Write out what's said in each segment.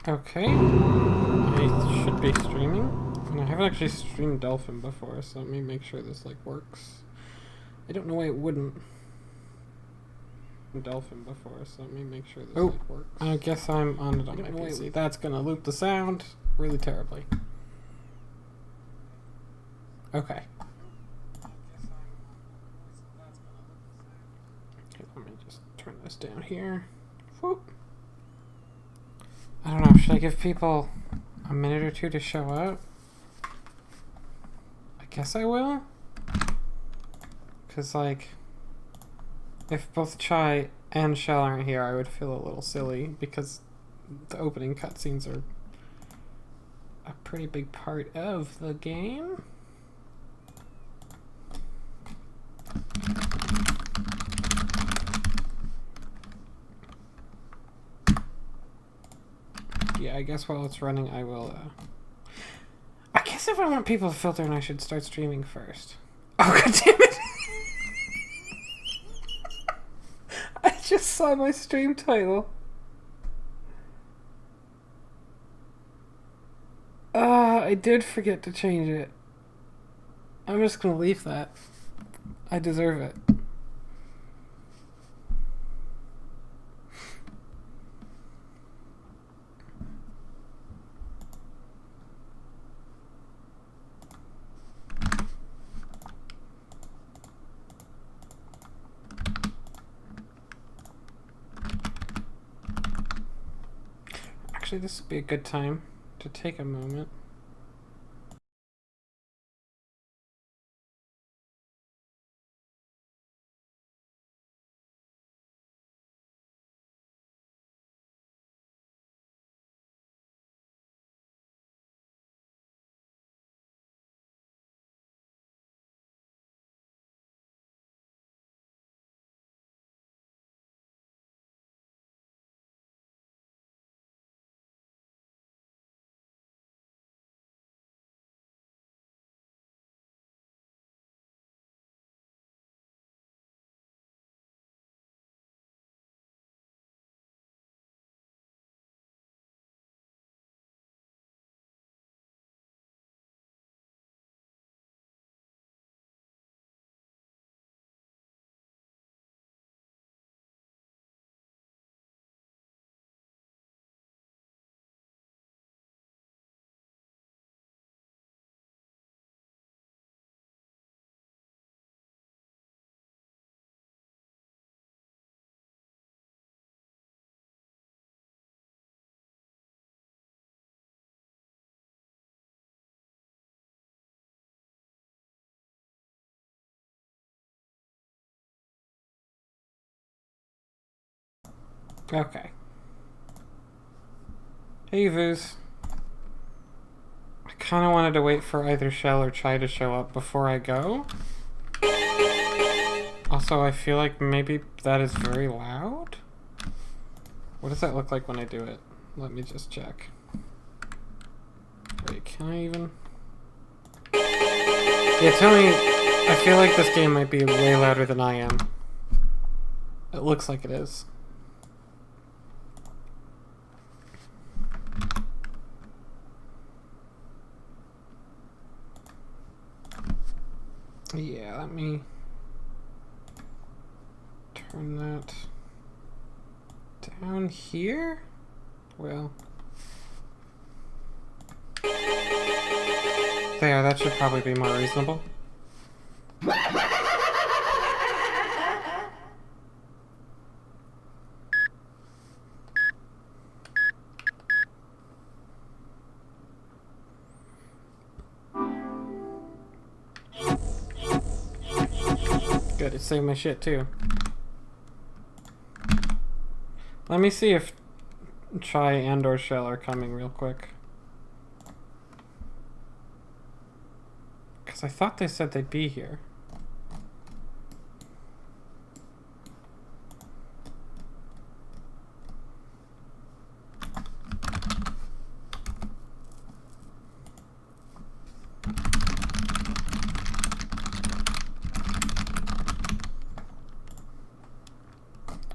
Okay, I should be streaming, and I haven't actually streamed Dolphin before, so let me make sure this like works. I don't know why it wouldn't. Dolphin before, so let me make sure this like works. I guess I'm on it on my PC. That's gonna loop the sound really terribly. Okay. Okay, let me just turn this down here. Whoop. I don't know, should I give people a minute or two to show up? I guess I will. Because, like, if both Chai and Shell aren't here, I would feel a little silly because the opening cutscenes are a pretty big part of the game. Yeah, I guess while it's running, I will, I guess if I want people to filter in, I should start streaming first. Oh, god damn it! I just saw my stream title. I did forget to change it. I'm just gonna leave that. I deserve it. Actually, this would be a good time to take a moment. Okay. Hey, Voos. I kind of wanted to wait for either Shell or Chai to show up before I go. Also, I feel like maybe that is very loud. What does that look like when I do it? Let me just check. Wait, can I even? Yeah, tell me. I feel like this game might be way louder than I am. It looks like it is. Yeah, let me turn that down here. Well, there, that should probably be more reasonable. Good, it saved my shit too. Let me see if Chai and or Shell are coming real quick. Because I thought they said they'd be here.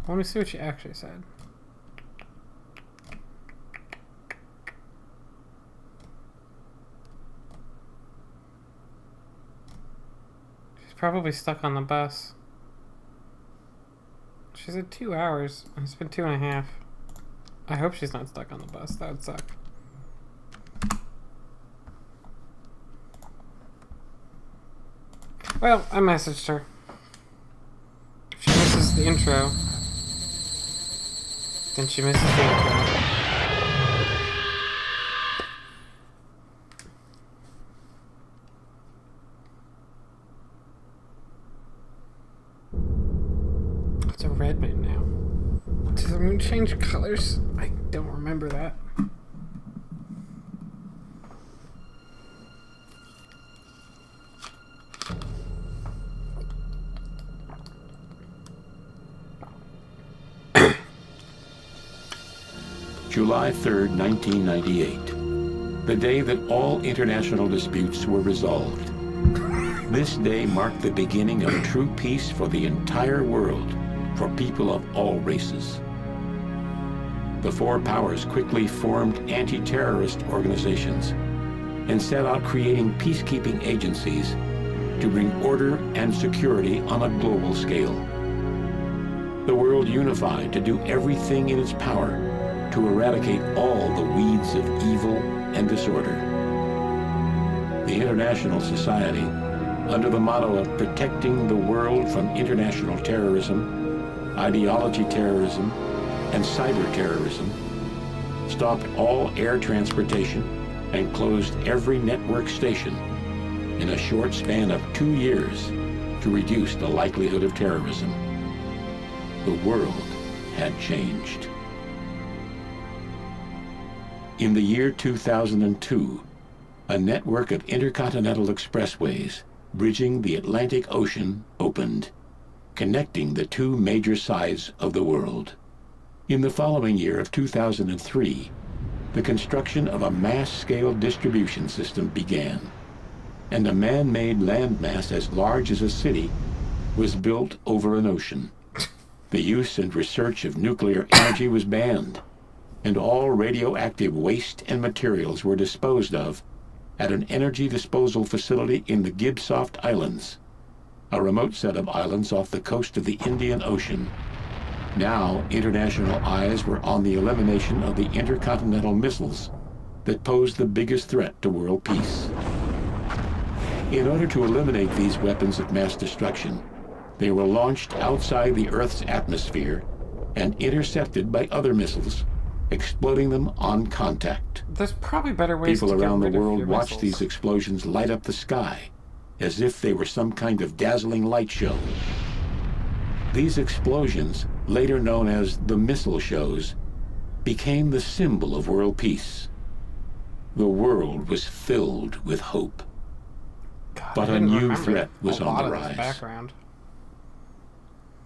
Let me see what she actually said. probably stuck on the bus. She said 2 hours. It's been 2.5. I hope she's not stuck on the bus. That would suck. Well, I messaged her. If she misses the intro, then she misses the intro. It's a red moon now. Does the moon change colors? I don't remember that. July 3rd, 1998, the day that all international disputes were resolved. This day marked the beginning of true peace for the entire world, for people of all races. The four powers quickly formed anti-terrorist organizations and set out creating peacekeeping agencies to bring order and security on a global scale. The world unified to do everything in its power to eradicate all the weeds of evil and disorder. The international society, under the motto of protecting the world from international terrorism, ideology terrorism, and cyber terrorism, stopped all air transportation and closed every network station in a short span of 2 years to reduce the likelihood of terrorism. The world had changed. In the year 2002, a network of intercontinental expressways bridging the Atlantic Ocean opened, connecting the two major sides of the world. In the following year of 2003, the construction of a mass-scale distribution system began, and a man-made landmass as large as a city was built over an ocean. The use and research of nuclear energy was banned, and all radioactive waste and materials were disposed of at an energy disposal facility in the Gibsoft Islands, a remote set of islands off the coast of the Indian Ocean. Now, international eyes were on the elimination of the intercontinental missiles that posed the biggest threat to world peace. In order to eliminate these weapons of mass destruction, they were launched outside the Earth's atmosphere and intercepted by other missiles, exploding them on contact. There's probably better ways to People get around the rid of world your watched missiles. these explosions light up the sky, as if they were some kind of dazzling light show. These explosions, later known as the missile shows, became the symbol of world peace. The world was filled with hope. God, But I a didn't new remember threat was a on lot the of this rise. background.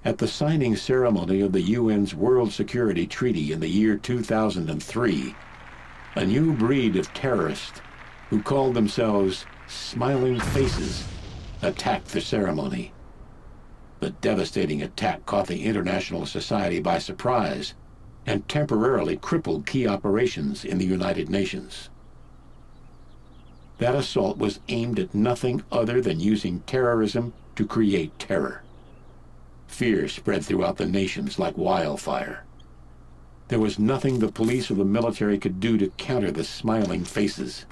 At the signing ceremony of the UN's World Security Treaty in the year 2003, a new breed of terrorists who called themselves Smiling Faces attacked the ceremony. The devastating attack caught the international society by surprise and temporarily crippled key operations in the United Nations. That assault was aimed at nothing other than using terrorism to create terror. Fear spread throughout the nations like wildfire. There was nothing the police or the military could do to counter the Smiling Faces.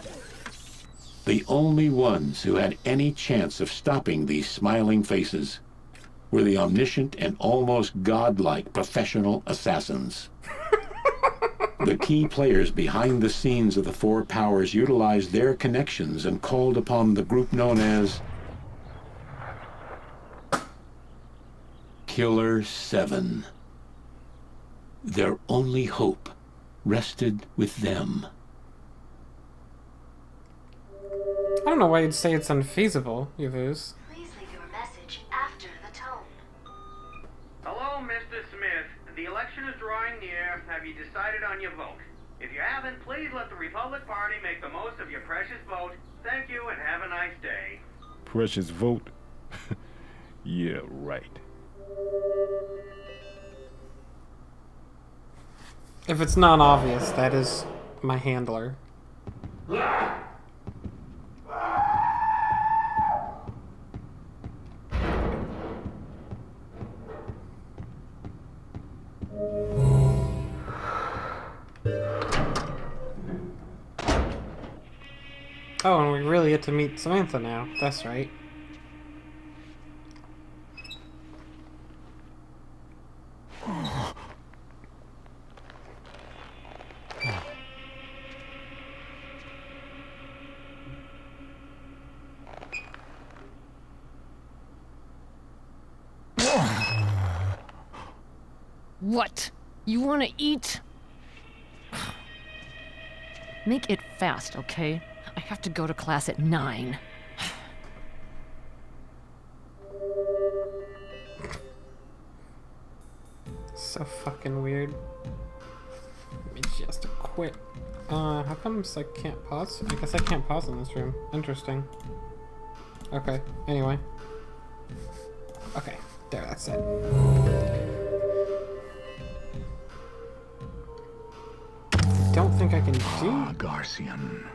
The only ones who had any chance of stopping these Smiling Faces were the omniscient and almost godlike professional assassins. The key players behind the scenes of the four powers utilized their connections and called upon the group known as Killer7. Their only hope rested with them. I don't know why you'd say it's unfeasible, Yavuz. Please leave your message after the tone. Hello, Mr. Smith. The election is drawing near. Have you decided on your vote? If you haven't, please let the Republic Party make the most of your precious vote. Thank you and have a nice day. Precious vote? Yeah, right. If it's not obvious, that is my handler. Oh, and we really get to meet Samantha now. That's right. What? You want to eat? Make it fast, okay? I have to go to class at 9. So fucking weird. Maybe she has to quit. How comes I can't pause? I guess I can't pause in this room. Interesting. Okay, anyway. Okay, there, that's it. Don't think I can do... Garcian.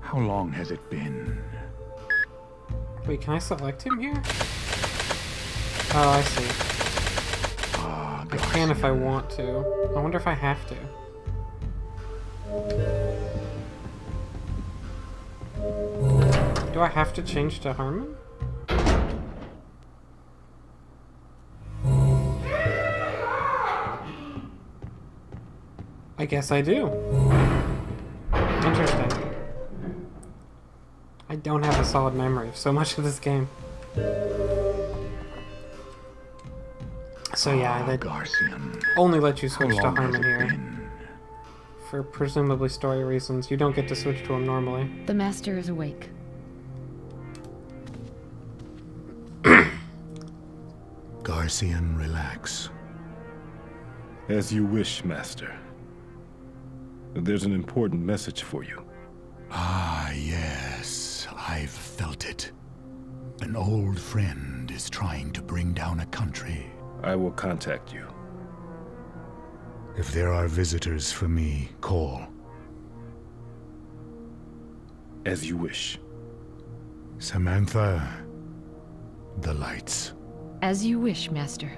How long has it been? Wait, can I select him here? Oh, I see. I can if I want to. I wonder if I have to. Do I have to change to Harmon? I guess I do. Interesting. I don't have a solid memory of so much of this game. So yeah, they only let you switch to Harmon here. For presumably story reasons. You don't get to switch to him normally. The master is awake. Garcian, relax. As you wish, Master. There's an important message for you. Ah, yes. I've felt it. An old friend is trying to bring down a country. I will contact you. If there are visitors for me, call. As you wish. Samantha, the lights. As you wish, Master.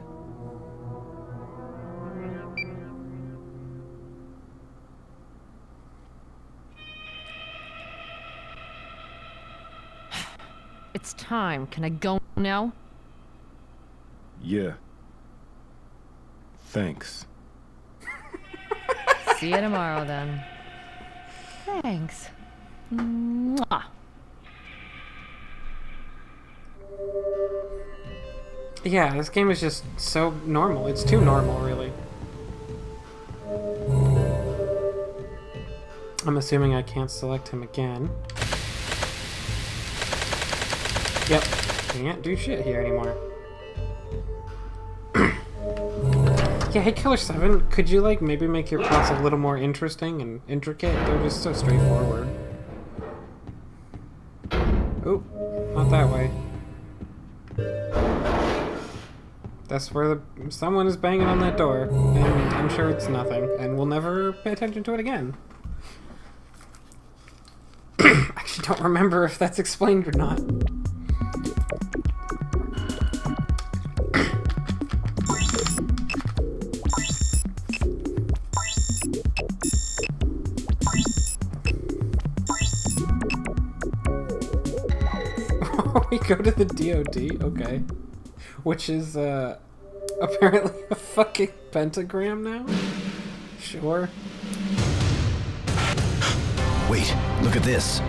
It's time. Can I go now? Yeah. Thanks. See you tomorrow, then. Thanks. Mwah. Yeah, this game is just so normal. It's too normal, really. I'm assuming I can't select him again. Yep, can't do shit here anymore. Yeah, hey Killer7, could you like maybe make your plots a little more interesting and intricate? They're just so straightforward. Oop, not that way. That's where someone is banging on that door, and I'm sure it's nothing, and we'll never pay attention to it again. Actually, don't remember if that's explained or not. We go to the DOD, okay. Which is, apparently a fucking pentagram now? Sure. Wait, look at this.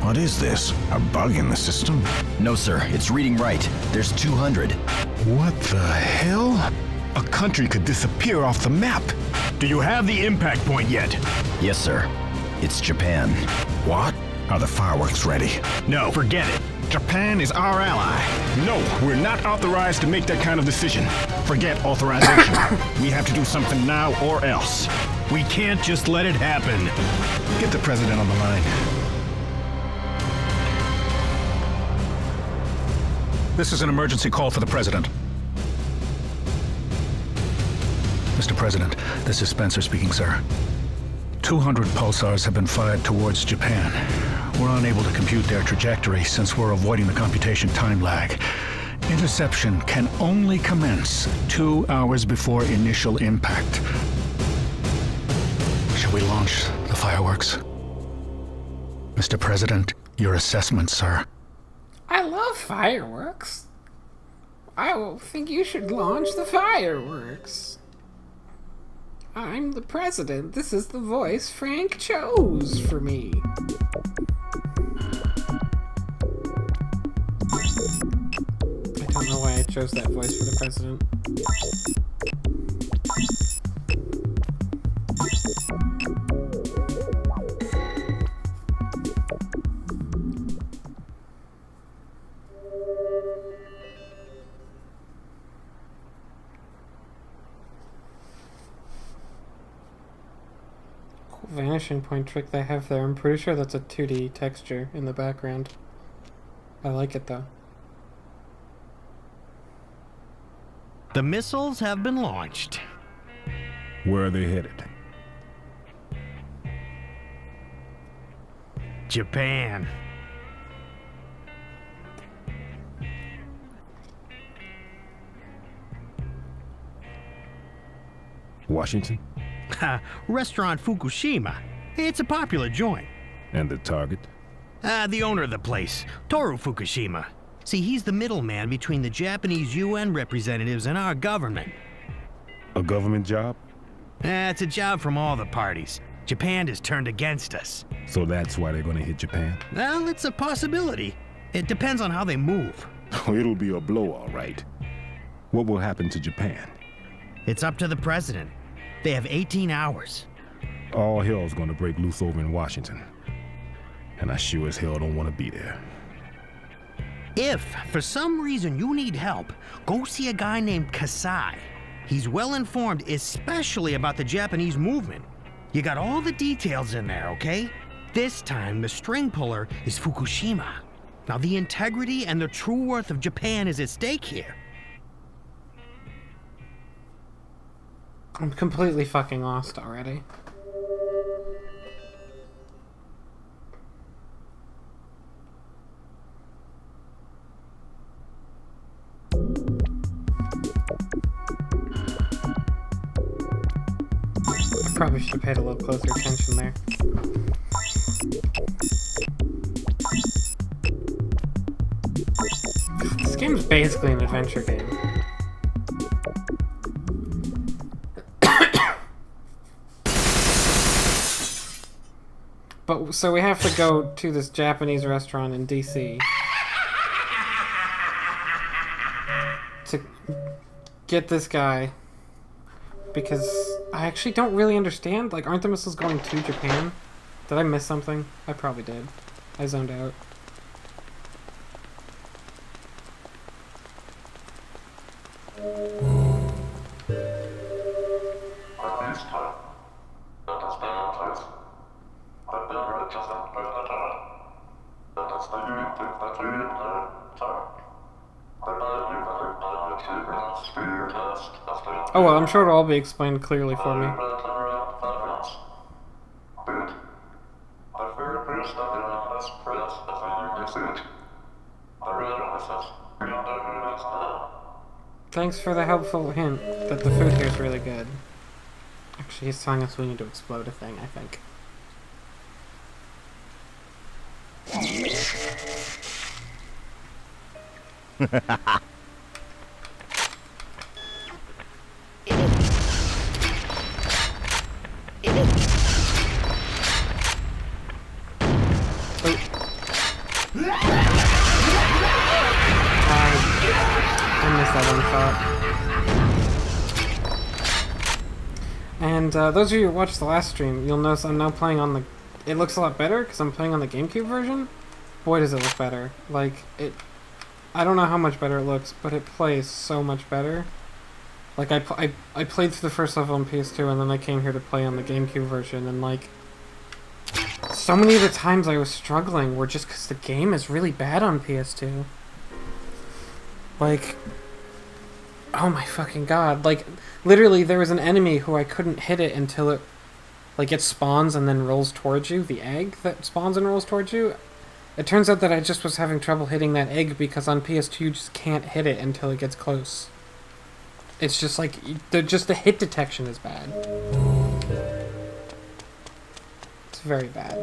What is this? A bug in the system? No, sir, it's reading right. There's 200. What the hell? A country could disappear off the map. Do you have the impact point yet? Yes, sir. It's Japan. What? Are the fireworks ready? No, forget it. Japan is our ally. No, we're not authorized to make that kind of decision. Forget authorization. We have to do something now or else. We can't just let it happen. Get the president on the line. This is an emergency call for the president. Mr. President, this is Spencer speaking, sir. 200 pulsars have been fired towards Japan. We're unable to compute their trajectory since we're avoiding the computation time lag. Interception can only commence 2 hours before initial impact. Shall we launch the fireworks? Mr. President, your assessment, sir. I love fireworks. I think you should launch the fireworks. I'm the president. This is the voice Frank chose for me. I don't know why I chose that voice for the president. Cool vanishing point trick they have there. I'm pretty sure that's a 2D texture in the background. I like it though. The missiles have been launched. Where are they headed? Japan. Washington? Restaurant Fukushima. It's a popular joint. And the target? The owner of the place, Toru Fukushima. See, he's the middleman between the Japanese UN representatives and our government. A government job? It's a job from all the parties. Japan has turned against us. So that's why they're gonna hit Japan? Well, it's a possibility. It depends on how they move. It'll be a blow, all right. What will happen to Japan? It's up to the president. They have 18 hours. All hell's gonna break loose over in Washington. And I sure as hell don't want to be there. If, for some reason, you need help, go see a guy named Kasai. He's well informed, especially about the Japanese movement. You got all the details in there, okay? This time, the string puller is Fukushima. Now, the integrity and the true worth of Japan is at stake here. I'm completely fucking lost already. I probably should have paid a little closer attention there. This game is basically an adventure game. But so we have to go to this Japanese restaurant in DC to get this guy, because I actually don't really understand. Like, aren't the missiles going to Japan? Did I miss something? I probably did. I zoned out. Oh well, I'm sure it'll all be explained clearly for me. Thanks for the helpful hint that the food here is really good. Actually, he's telling us we need to explode a thing, I think. And those of you who watched the last stream, you'll notice I'm now playing on the... It looks a lot better because I'm playing on the GameCube version. Boy, does it look better. Like, it... I don't know how much better it looks, but it plays so much better. Like, I played through the first level on PS2, and then I came here to play on the GameCube version, and like... So many of the times I was struggling were just because the game is really bad on PS2. Like... Oh my fucking god. Like, literally, there was an enemy who I couldn't hit it until it, like, it spawns and then rolls towards you. The egg that spawns and rolls towards you. It turns out that I just was having trouble hitting that egg because on PS2 you just can't hit it until it gets close. It's just like, just the hit detection is bad. It's very bad.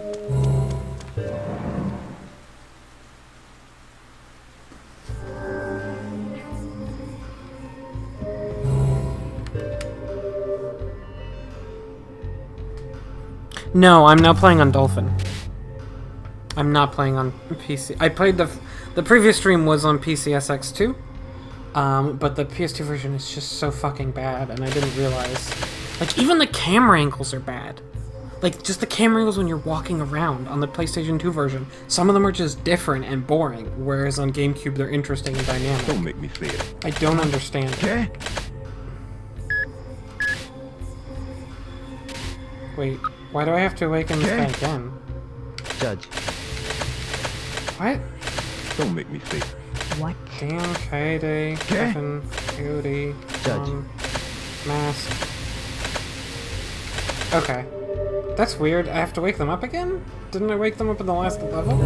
No, I'm now playing on Dolphin. I'm not playing on PC. I played the previous stream was on PCSX2, but the PS2 version is just so fucking bad, and I didn't realize. Like, even the camera angles are bad. Like, just the camera angles when you're walking around on the PlayStation 2 version. Some of them are just different and boring, whereas on GameCube they're interesting and dynamic. Don't make me say it. I don't understand it. Wait, why do I have to awaken this guy again? Judge. What? Don't make me say it. What? Dan, Kaede, Kevin, Coyote, Judge. Mask. Okay. That's weird. I have to wake them up again? Didn't I wake them up in the last level?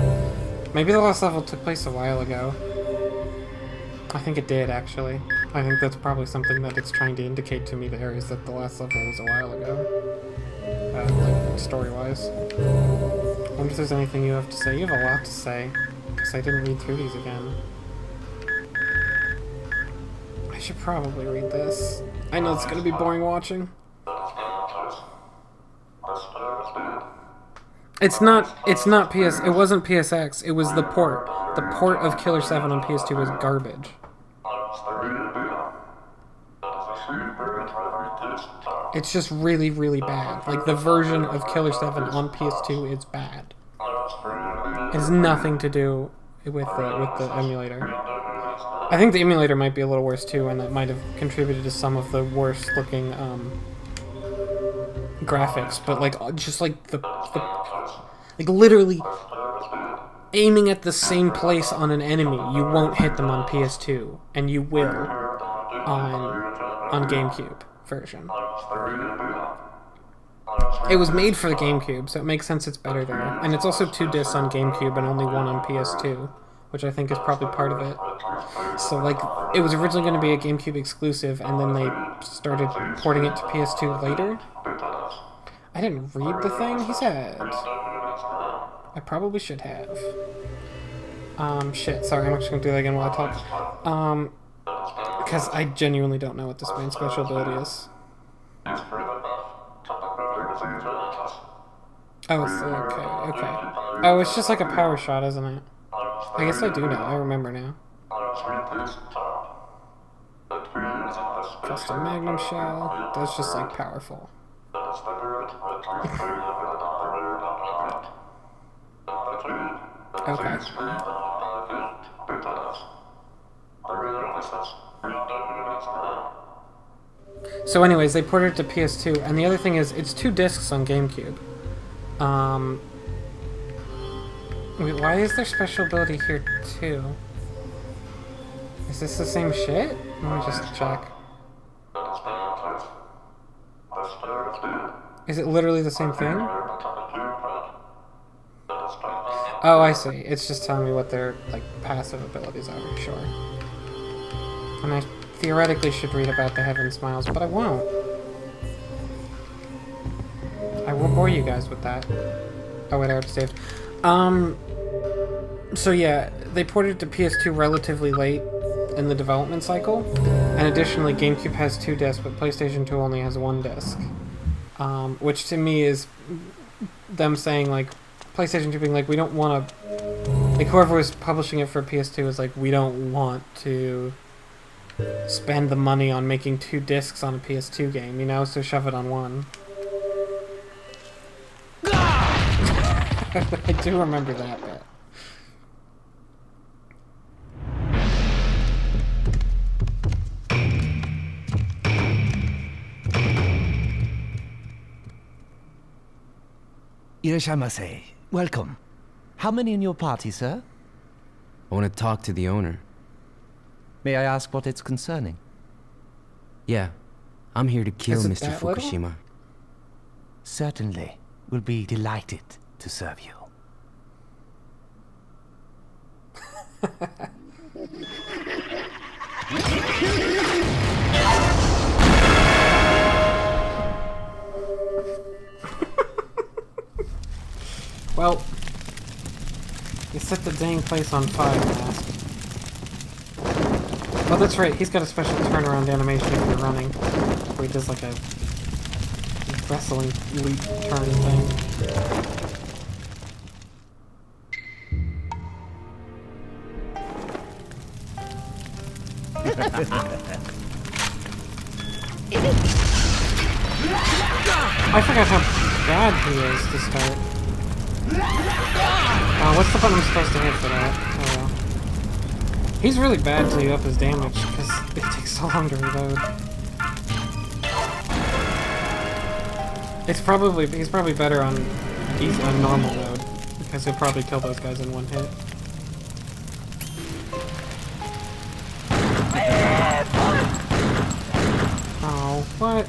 Maybe the last level took place a while ago. I think it did, actually. I think that's probably something that it's trying to indicate to me there, is that the last level was a while ago. Like, story-wise. I wonder if there's anything you have to say. You have a lot to say, because I didn't read through these again. I should probably read this. I know it's gonna be boring watching. It's not PS, it wasn't PSX, it was the port. The port of Killer7 on PS2 was garbage. It's just really, really bad. Like, the version of Killer7 on PS2 is bad. It has nothing to do with the emulator. I think the emulator might be a little worse too, and that might have contributed to some of the worst looking graphics. But like, just like like literally aiming at the same place on an enemy, you won't hit them on PS2, and you will on GameCube version. It was made for the GameCube, so it makes sense it's better there. And it's also 2 discs on GameCube and only 1 on PS2, which I think is probably part of it. So, like, it was originally going to be a GameCube exclusive, and then they started porting it to PS2 later. I didn't read the thing he said. I probably should have. Shit, sorry, I'm just going to do that again while I talk. Because I genuinely don't know what this man's special ability is. Oh, it's okay. Oh, it's just like a power shot, isn't it? I guess I do know. I remember now. Custom Magnum Shell. That's just like powerful. Okay. So anyways, they ported it to PS2, and the other thing is, it's 2 discs on GameCube. Wait, why is there special ability here too? Is this the same shit? Let me just check. Is it literally the same thing? Oh, I see. It's just telling me what their, like, passive abilities are, sure. And I theoretically should read about the Heaven Smiles, but I won't. I will bore you guys with that. Oh wait, I already saved. So yeah, they ported it to PS2 relatively late in the development cycle, and additionally GameCube has 2 discs, but PlayStation 2 only has 1 disc. Which to me is them saying, like, PlayStation 2 being like, we don't want to, like, whoever was publishing it for PS2 is like, we don't want to spend the money on making 2 discs on a PS2 game, you know, so shove it on 1. I do remember that bit. Irashamase, welcome. How many in your party, sir? I want to talk to the owner. May I ask what it's concerning? Yeah, I'm here to kill Is it Mr. that little? Fukushima. Certainly. We'll be delighted to serve you. Well, you set the dang place on fire, Mask. Oh, that's right. He's got a special turnaround animation if you're running, where he does like a wrestling leap turn thing. I forgot how bad he is to start. What's the button I'm supposed to hit for that? Oh well. He's really bad till you up his damage, because it takes so long to reload. He's probably better on normal mode, because he'll probably kill those guys in one hit. Oh, what?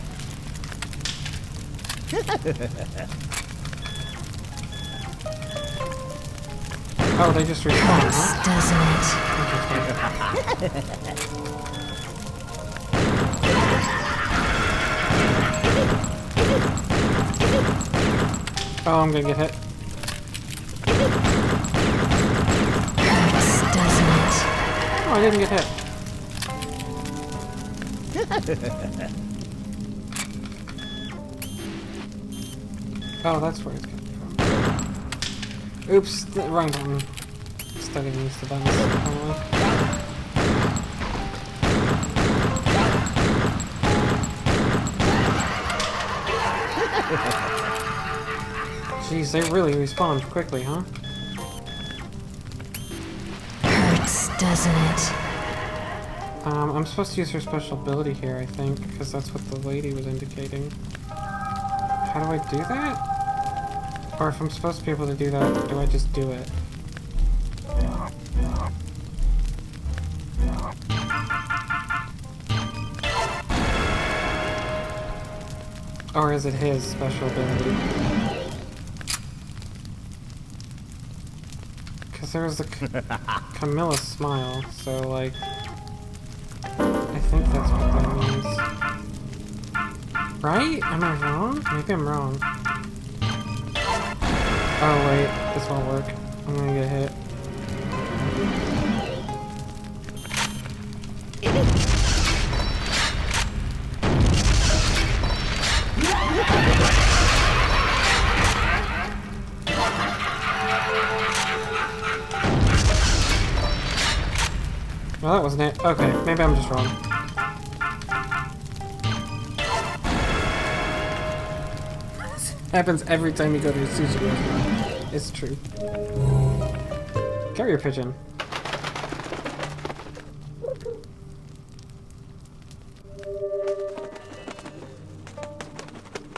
Oh, they just respawn, huh? Oh, I'm gonna get hit. Oh, I didn't get hit. Oh, that's where it's coming from. Oops, wrong button. Studying these buttons, apparently. Jeez, they really respawn quickly, huh? Hurts, doesn't it? I'm supposed to use her special ability here, I think, because that's what the lady was indicating. How do I do that? Or if I'm supposed to be able to do that, do I just do it? Or is it his special ability? Because there was the Camilla smile, so like... I think that's what that means. Right? Am I wrong? Maybe I'm wrong. Oh wait, this won't work. I'm gonna get hit. Well, that wasn't it. Okay, maybe I'm just wrong. Happens every time you go to a sushi restaurant. It's true. Carrier pigeon.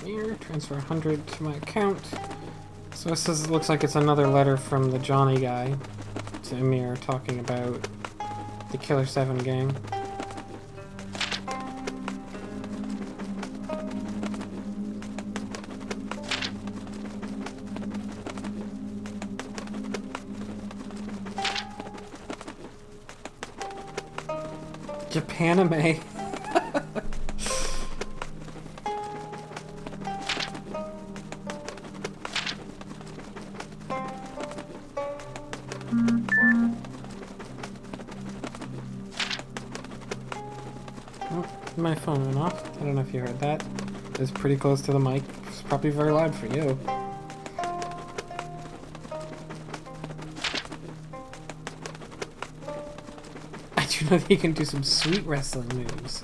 Here, transfer 100 to my account. So this is, looks like it's another letter from the Johnny guy to Amir talking about the Killer7 gang. Japanime. Oh, my phone went off. I don't know if you heard that. It was pretty close to the mic. It's probably very loud for you. I do know that he can do some sweet wrestling moves.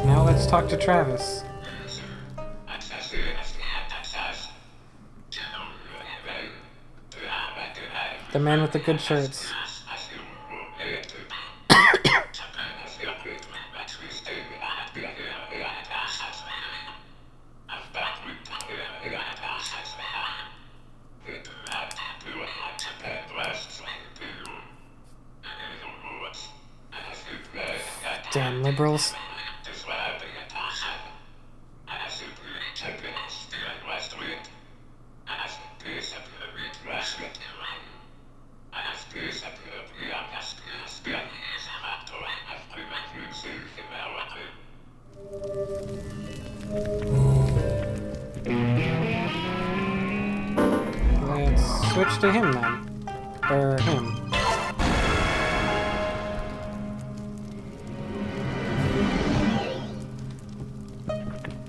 Now let's talk to Travis. The man with the good shirts. Damn liberals. Let's switch to him then. Or him.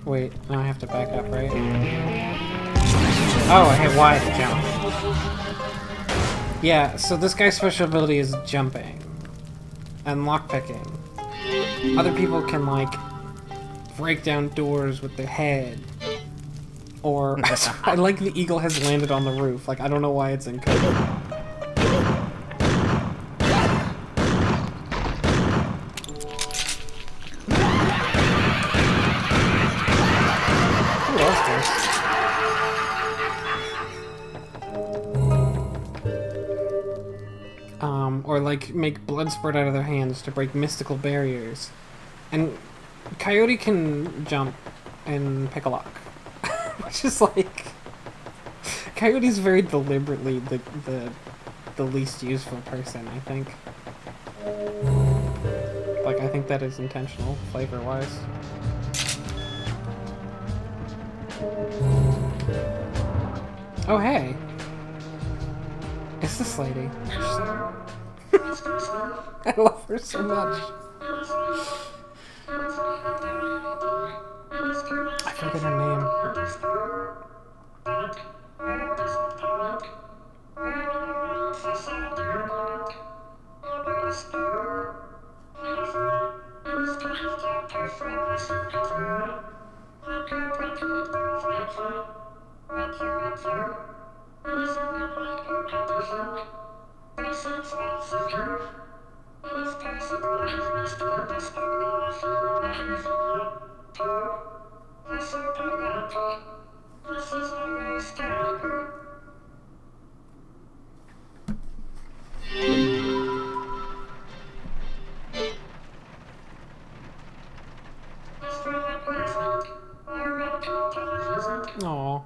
Wait, now I have to back up, right? Oh, I hit Y to jump. Yeah, so this guy's special ability is jumping. And lockpicking. Other people can, like, break down doors with their head. Or, I like the eagle has landed on the roof. Like, I don't know why it's in code. Who else does? Or like make blood spurt out of their hands to break mystical barriers. And Coyote can jump and pick a lock. Which is like... Coyote's very deliberately the least useful person, I think. Like, I think that is intentional, flavor-wise. Oh, hey! It's this lady. I love her so much. I forget her name. Aww.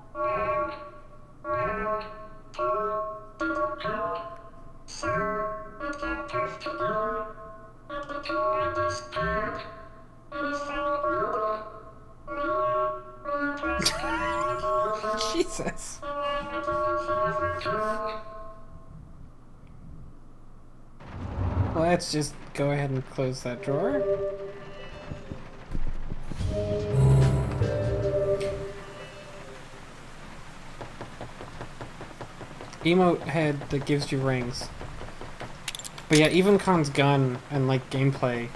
Jesus. Let's just go ahead and close that drawer. Emote head that gives you rings. But yeah, even Khan's gun and like gameplay,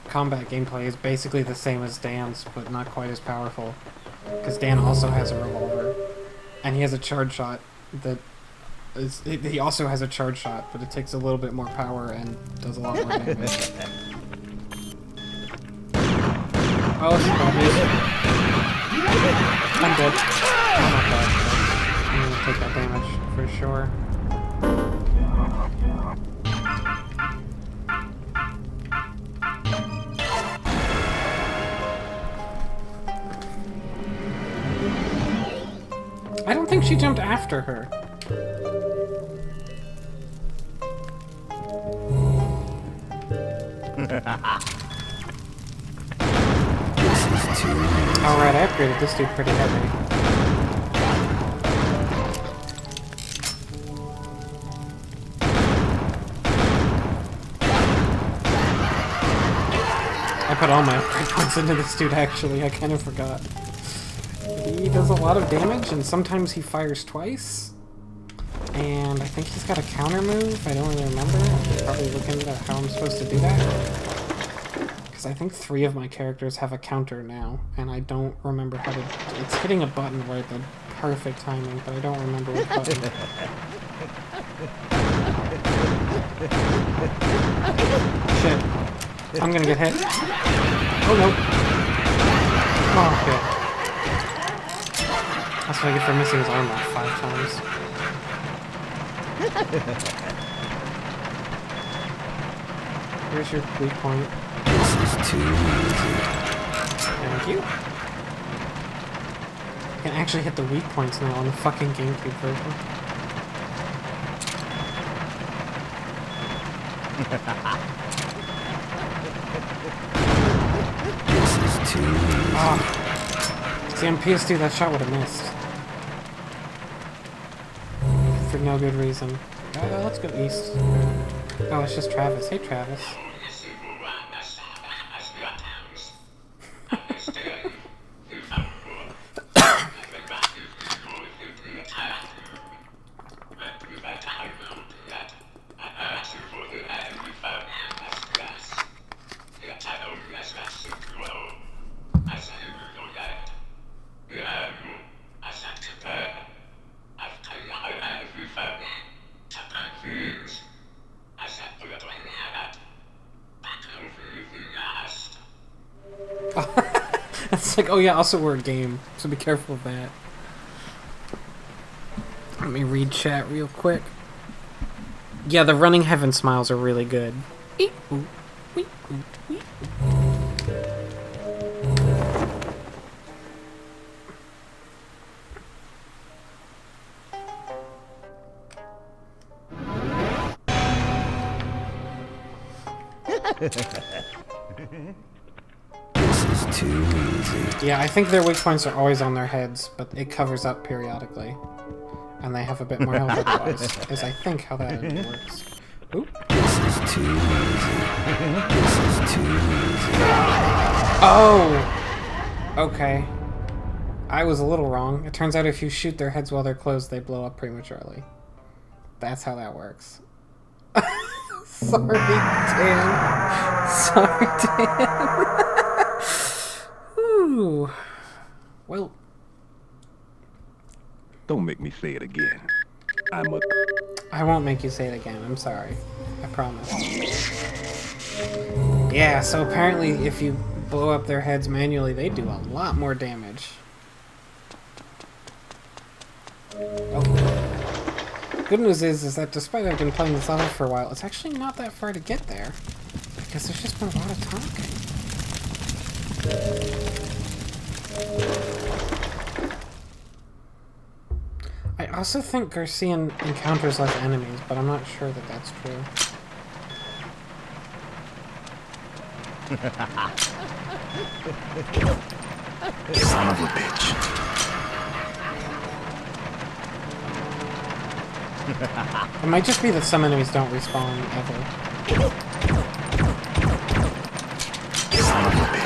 combat gameplay is basically the same as Dan's, but not quite as powerful. Because Dan also has a revolver. And he has a charge shot that is... He also has a charge shot, but it takes a little bit more power and does a lot more damage. Oh, I'm dead. I'm not dead. I'm gonna take that damage for sure. I don't think she jumped after her. Alright, I upgraded this dude pretty heavy. I put all my upgrade points into this dude actually, I kind of forgot. He does a lot of damage, and sometimes he fires twice. And I think he's got a counter move. I don't really remember. I should probably look into how I'm supposed to do that. Because I think 3 of my characters have a counter now, and I don't remember how to... It's hitting a button right at the perfect timing, but I don't remember what button. Shit. I'm gonna get hit. Oh, no. Oh, okay. That's what I get for missing his arm like 5 times. Here's your weak point. too easy. Thank you. I can actually hit the weak points now on the fucking GameCube version. This is too easy. Oh. See, on PS2 that shot would have missed. For no good reason. Let's go east. Oh, it's just Travis. Hey, Travis. It's like, oh yeah, also we're a game, so be careful of that. Let me read chat real quick. Yeah, the running heaven smiles are really good. This is too easy. Yeah, I think their weak points are always on their heads, but it covers up periodically. And they have a bit more health otherwise, is I think how that works. Oop. This is too easy. This is too easy. Oh! Okay. I was a little wrong. It turns out if you shoot their heads while they're closed, they blow up prematurely. That's how that works. Sorry, Dan. Sorry, Dan. Ooh. Well. Don't make me say it again. I won't make you say it again. I'm sorry. I promise. Yeah, so apparently if you blow up their heads manually, they do a lot more damage. Oh. Good news is that despite I've been playing this level for a while, it's actually not that far to get there. Because there's just been a lot of talking. I also think Garcian encounters less enemies, but I'm not sure that that's true. Son of a bitch. It might just be that some enemies don't respawn ever. Son of a bitch.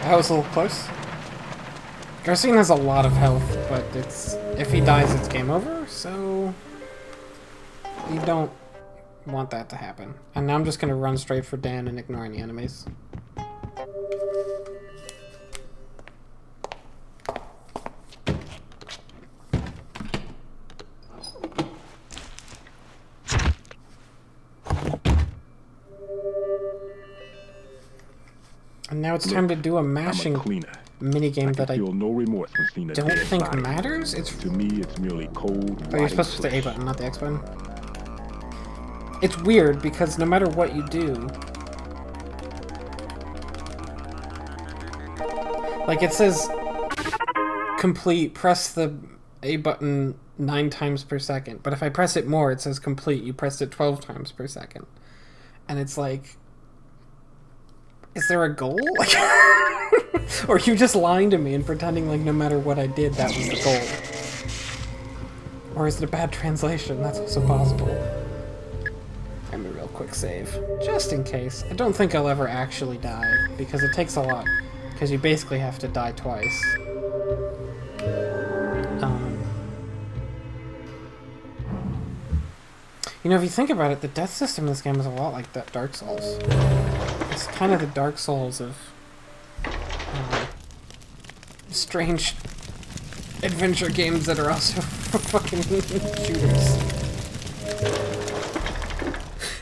That was a little close. Garcian has a lot of health, but it's if he dies, it's game over, so you don't want that to happen. And now I'm just gonna run straight for Dan and ignore any enemies. And now it's time to do a mashing minigame that I no remorse in don't think matters. It's to me, it's merely cold. Oh, you're supposed to hit the A button, not the X button. It's weird because no matter what you do, like it says complete, press the A button 9 times per second, but if I press it more, it says complete. You pressed it 12 times per second, and it's like, is there a goal? Like, or are you just lying to me and pretending like no matter what I did, that was the goal? Or is it a bad translation? That's also possible. I'm a real quick save, just in case. I don't think I'll ever actually die, because it takes a lot, because you basically have to die twice. You know, if you think about it, the death system in this game is a lot like that Dark Souls. It's kind of the Dark Souls of strange adventure games that are also fucking shooters.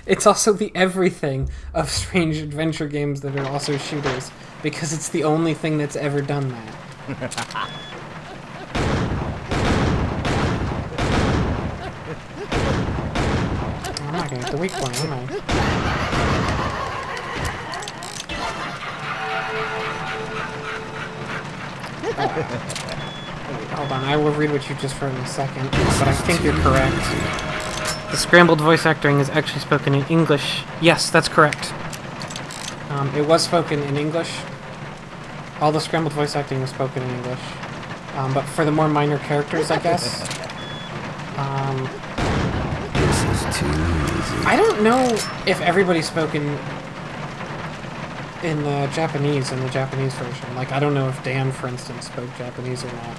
It's also the everything of strange adventure games that are also shooters, because it's the only thing that's ever done that. I'm not gonna get the weak point, am I? Hold on, I will read what you just wrote in a second, but I think you're correct. The scrambled voice acting is actually spoken in English. Yes, that's correct. It was spoken in English. All the scrambled voice acting was spoken in English. But for the more minor characters, I guess. This is too easy. I don't know if everybody's spoken in the Japanese version. Like, I don't know if Dan, for instance, spoke Japanese or not.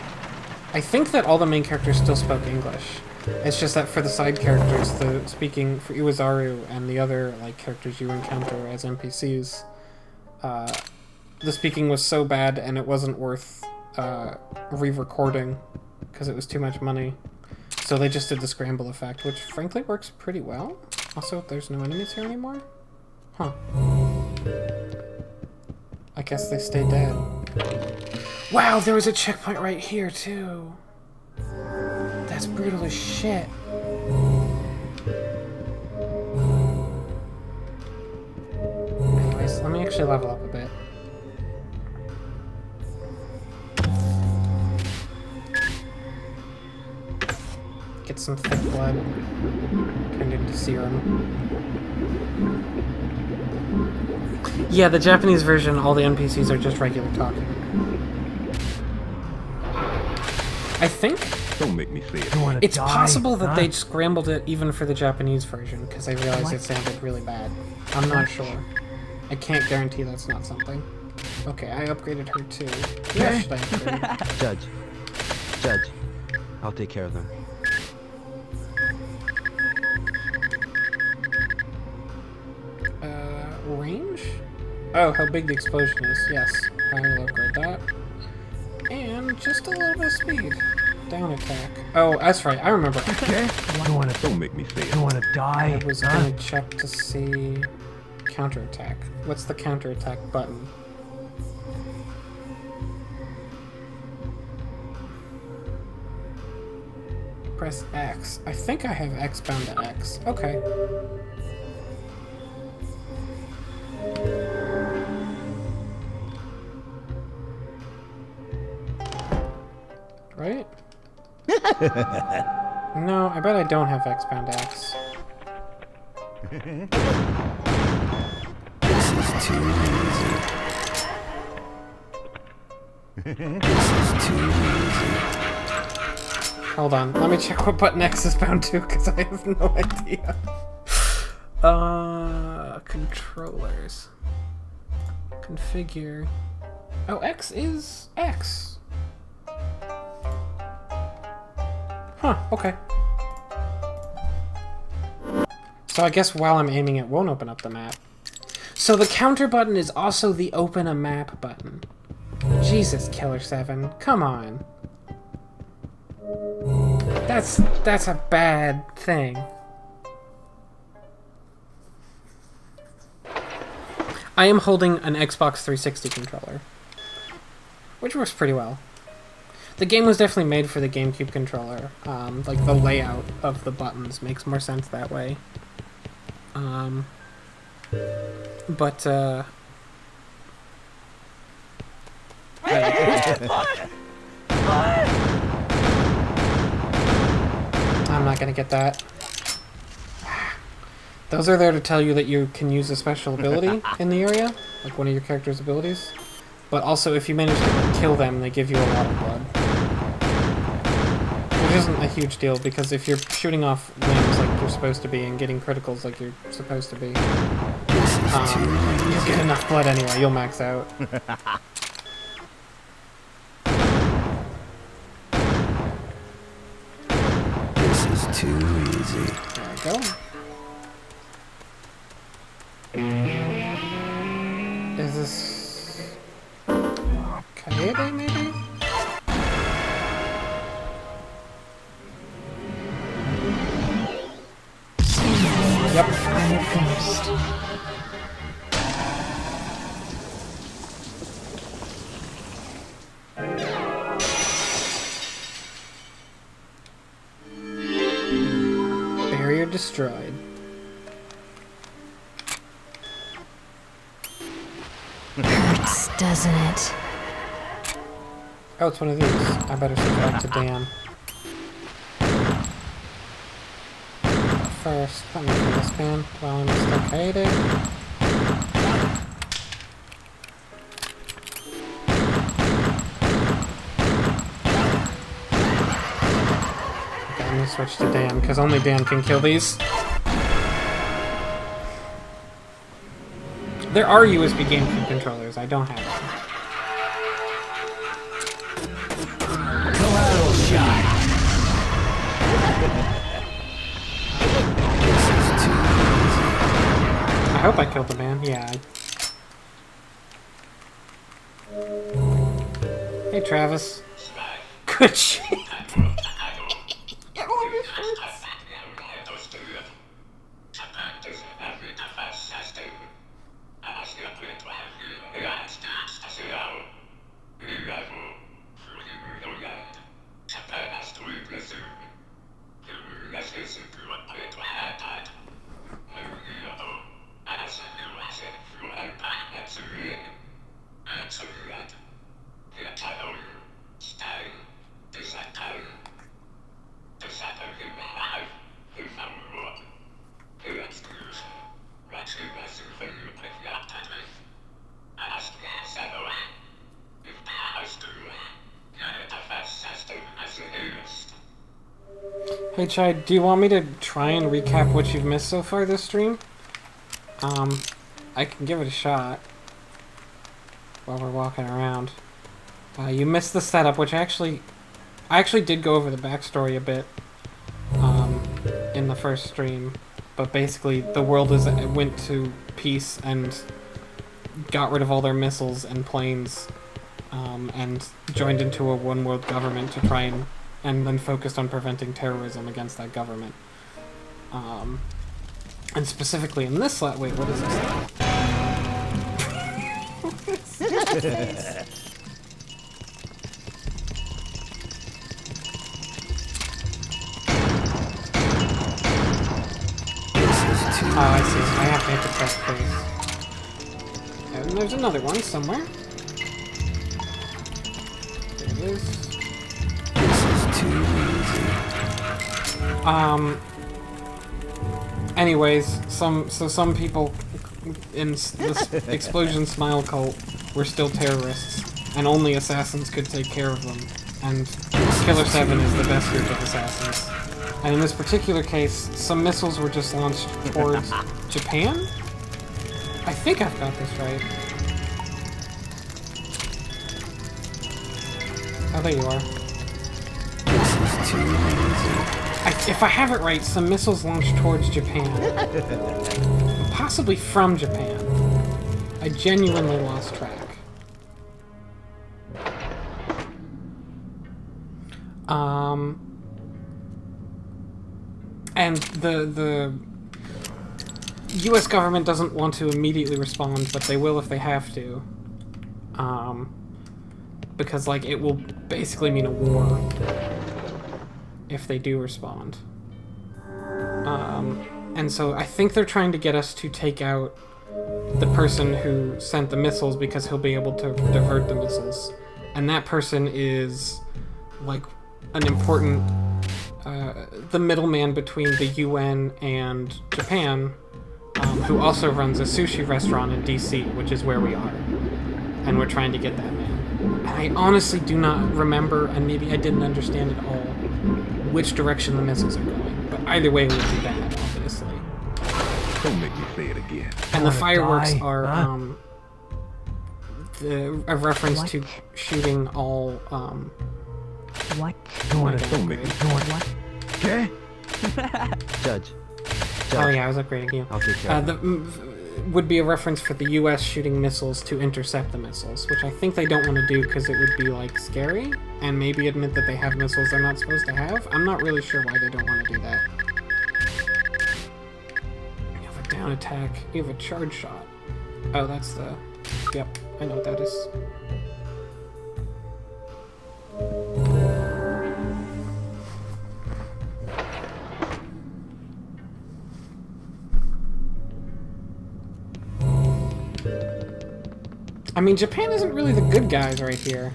I think that all the main characters still spoke English. It's just that for the side characters, the speaking for Iwazaru and the other like characters you encounter as NPCs, the speaking was so bad and it wasn't worth re-recording because it was too much money. So they just did the scramble effect, which frankly works pretty well. Also, there's no enemies here anymore? Huh. I guess they stay dead. Wow, there was a checkpoint right here, too. That's brutal as shit. Anyways, let me actually level up a bit. Get some thick blood turned into serum. Yeah, the Japanese version, all the NPCs are just regular talking. I think Don't make me say it. it's possible that they scrambled it even for the Japanese version, because I realized it sounded really bad. I'm not sure. I can't guarantee that's not something. Okay, I upgraded her too. Where should I upgrade her? Judge, I'll take care of them. Range? Oh, how big the explosion is. Yes, I will upgrade that. And just a little bit of speed. Down attack. Oh, that's right. I remember. Okay. Don't make me say it. You wanna die? I was gonna check to see counterattack. What's the counterattack button? Press X. I think I have X bound to X. Okay. Right? No, I bet I don't have X bound to X. This is too easy. This is too easy. Hold on, let me check what button X is bound to, because I have no idea. Controllers. Configure. Oh, X is X. Huh, okay. So I guess while I'm aiming it won't open up the map. So the counter button is also the open a map button. Jesus, Killer7, come on. That's a bad thing. I am holding an Xbox 360 controller, which works pretty well. The game was definitely made for the GameCube controller. Like, the layout of the buttons makes more sense that way. I'm not gonna get that. Those are there to tell you that you can use a special ability in the area, like one of your character's abilities. But also, if you manage to kill them, they give you a lot of blood. Which isn't a huge deal, because if you're shooting off limbs like you're supposed to be and getting criticals like you're supposed to be, you'll get enough blood anyway, you'll max out. This is too easy. There we go. Is this Kaede, maybe? destroyed. Hurts, doesn't it? Oh, it's one of these. I better send back to Dan. First, let me kill this man while I'm still hiding. Okay, I'm gonna switch to Dan, because only Dan can kill these. There are USB GameCube controllers, I don't have them. Collateral shot. I hope I killed the man. Yeah. Hey, Travis. Good shit. Hey Chai, do you want me to try and recap what you've missed so far this stream? I can give it a shot while we're walking around. You missed the setup, which I actually did go over the backstory a bit in the first stream, but basically the world went to peace and got rid of all their missiles and planes, and joined into a one-world government to try and then focused on preventing terrorism against that government. And specifically in this wait, what is this? Oh, I see. I have to hit the press place. And there's another one somewhere. There it is. Anyways, some people in this Explosion Smile cult were still terrorists, and only assassins could take care of them, and Killer7 is the best group of assassins. And in this particular case, some missiles were just launched towards Japan? I think I've got this right. Oh, there you are. If I have it right, some missiles launched towards Japan. Possibly from Japan. I genuinely lost track. And the US government doesn't want to immediately respond, but they will if they have to. Because, like, it will basically mean a war if they do respond. And so I think they're trying to get us to take out the person who sent the missiles because he'll be able to divert the missiles. And that person is, like, an important, the middleman between the UN and Japan, who also runs a sushi restaurant in DC, which is where we are. And we're trying to get that man. And I honestly do not remember, and maybe I didn't understand at all, which direction the missiles are going. But either way, it would be bad, obviously. Don't make me say it again. And the fireworks are a reference to shooting all. What? Don't make me. What? Okay? Judge. Oh yeah, I was upgrading you. I'll take care of that. Would be a reference for the US shooting missiles to intercept the missiles, which I think they don't want to do because it would be, like, scary, and maybe admit that they have missiles they're not supposed to have. I'm not really sure why they don't want to do that. You have a down attack. You have a charge shot. Oh, that's the... Yep, I know what that is. I mean, Japan isn't really the good guys right here.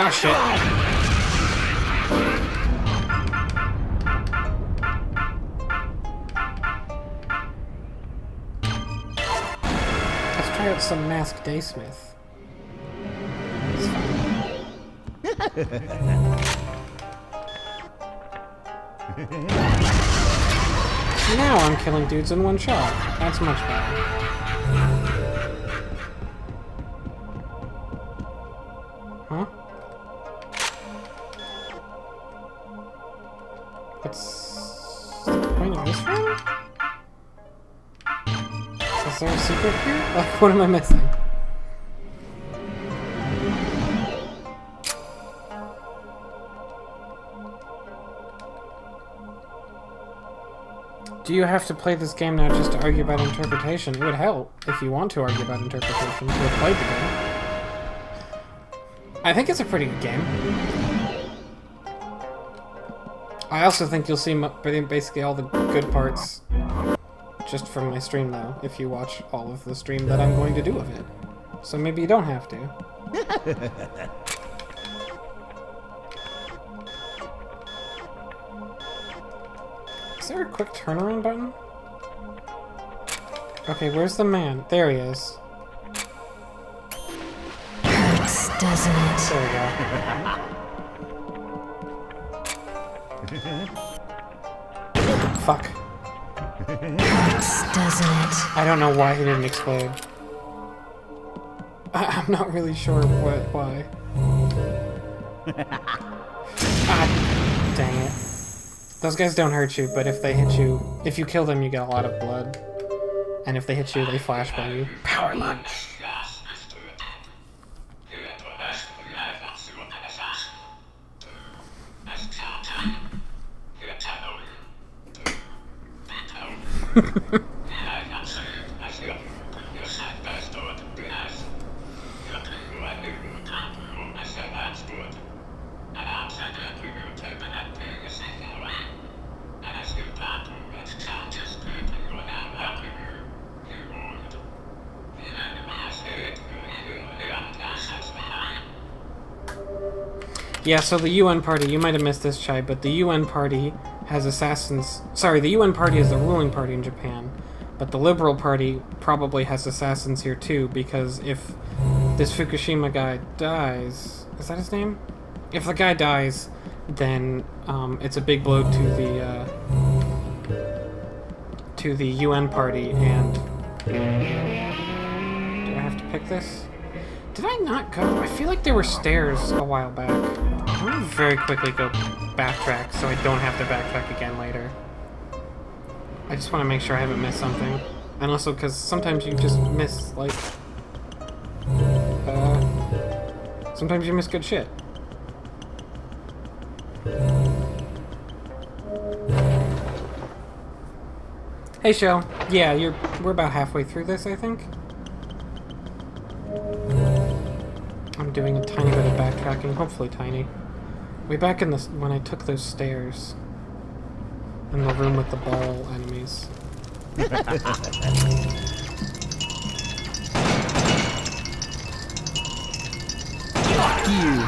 Oh shit. Let's try out some Masked Daysmith. It's fine. Now I'm killing dudes in one shot. That's much better. Huh? What's the point of this room? Is there a secret here? Like, what am I missing? Do you have to play this game now just to argue about interpretation? It would help if you want to argue about interpretation to have played the game. I think it's a pretty good game. I also think you'll see basically all the good parts just from my stream, though, if you watch all of the stream that I'm going to do of it. So maybe you don't have to. Is there a quick turnaround button? Okay, where's the man? There he is. Doesn't it? There we go. Fuck. Doesn't it? I don't know why he didn't explode. I'm not really sure why. Ah, dang it. Those guys don't hurt you, but if they hit you, if you kill them, you get a lot of blood. And if they hit you, they flashbang you. Power lunge. Yeah, so the UN party, you might have missed this, Chai, but the UN party has assassins... Sorry, the UN party is the ruling party in Japan, but the Liberal Party probably has assassins here too, because if this Fukushima guy dies... Is that his name? If the guy dies, then it's a big blow to the UN party, and... Do I have to pick this? Did I not go? I feel like there were stairs a while back. I'm gonna very quickly go backtrack so I don't have to backtrack again later. I just want to make sure I haven't missed something. And also because sometimes you just miss, like... sometimes you miss good shit. Hey, Shell. Yeah, we're about halfway through this, I think. I'm doing a tiny bit of backtracking, hopefully tiny. Way back in when I took those stairs. In the room with the ball enemies. Fuck you!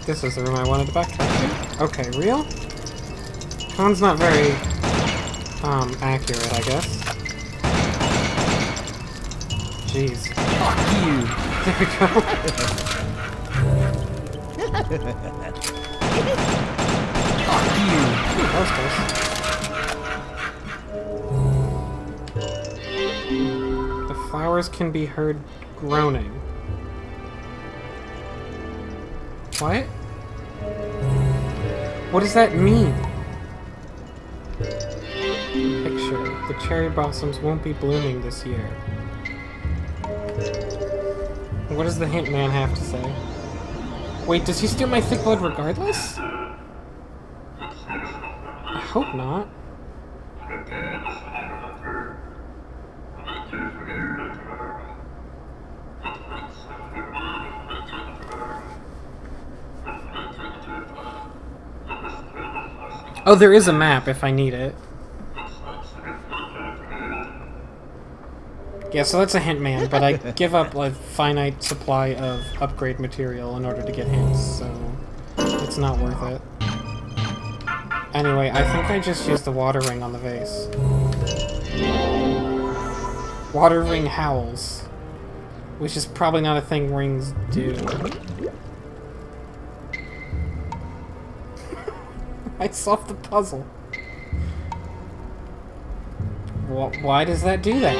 This is the room I wanted to backtrack to? Okay, real? Khan's not very... accurate, I guess. Jeez. Fuck you! There we go. Fuck you! Ooh, that was close. The flowers can be heard groaning. What? What does that mean? The cherry blossoms won't be blooming this year. What does the hint man have to say? Wait, does he steal my thick blood regardless? I hope not. Oh, there is a map if I need it. Yeah, so that's a hint man, but I give up a finite supply of upgrade material in order to get hints, so it's not worth it. Anyway, I think I just used the water ring on the vase. Water ring howls. Which is probably not a thing rings do. I solved the puzzle. Why does that do that?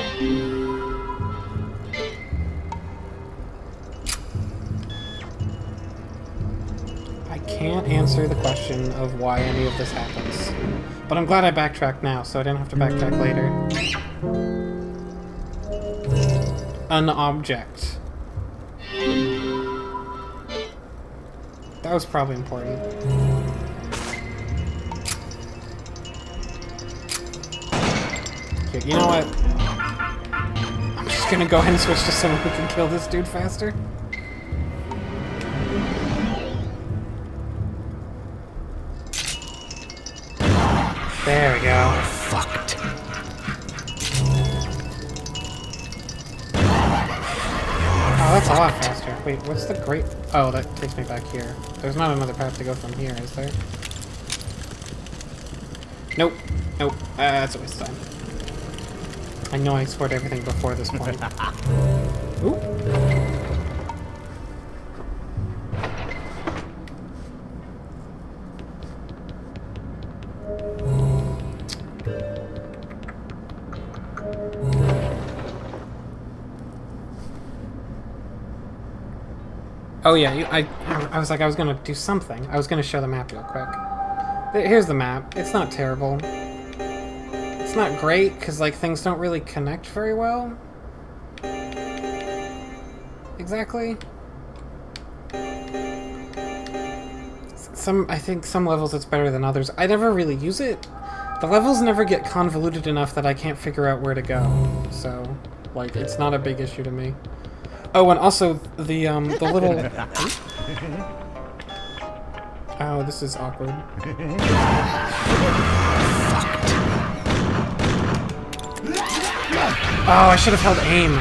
I can't answer the question of why any of this happens. But I'm glad I backtracked now, so I didn't have to backtrack later. An object. That was probably important. Okay, you know what? I'm just gonna go ahead and switch to someone who can kill this dude faster. There we go. Fucked. Oh, that's a lot faster. Wait, what's the great... Oh, that takes me back here. There's not another path to go from here, is there? Nope. Nope. That's a waste of time. I know I explored everything before this point. Ooh. Oh yeah, I was like, I was gonna do something. I was gonna show the map real quick. Here's the map. It's not terrible. It's not great, because like things don't really connect very well. Exactly. I think some levels it's better than others. I never really use it. The levels never get convoluted enough that I can't figure out where to go. So, like, it's not a big issue to me. Oh, and also the little... Oh, this is awkward. Oh, I should have held aim.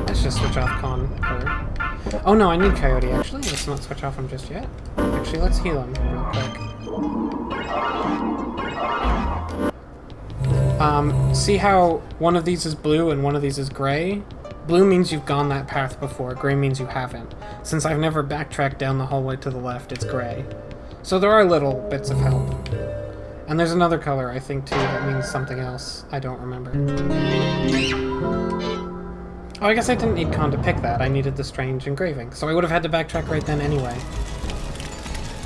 Let's just switch off Con. Oh no, I need Coyote actually. Let's not switch off him just yet. Actually, let's heal him real quick. See how one of these is blue and one of these is gray? Blue means you've gone that path before, gray means you haven't. Since I've never backtracked down the hallway to the left, it's gray. So there are little bits of help. And there's another color, I think, too, that means something else. I don't remember. Oh, I guess I didn't need Con to pick that. I needed the strange engraving. So I would have had to backtrack right then anyway.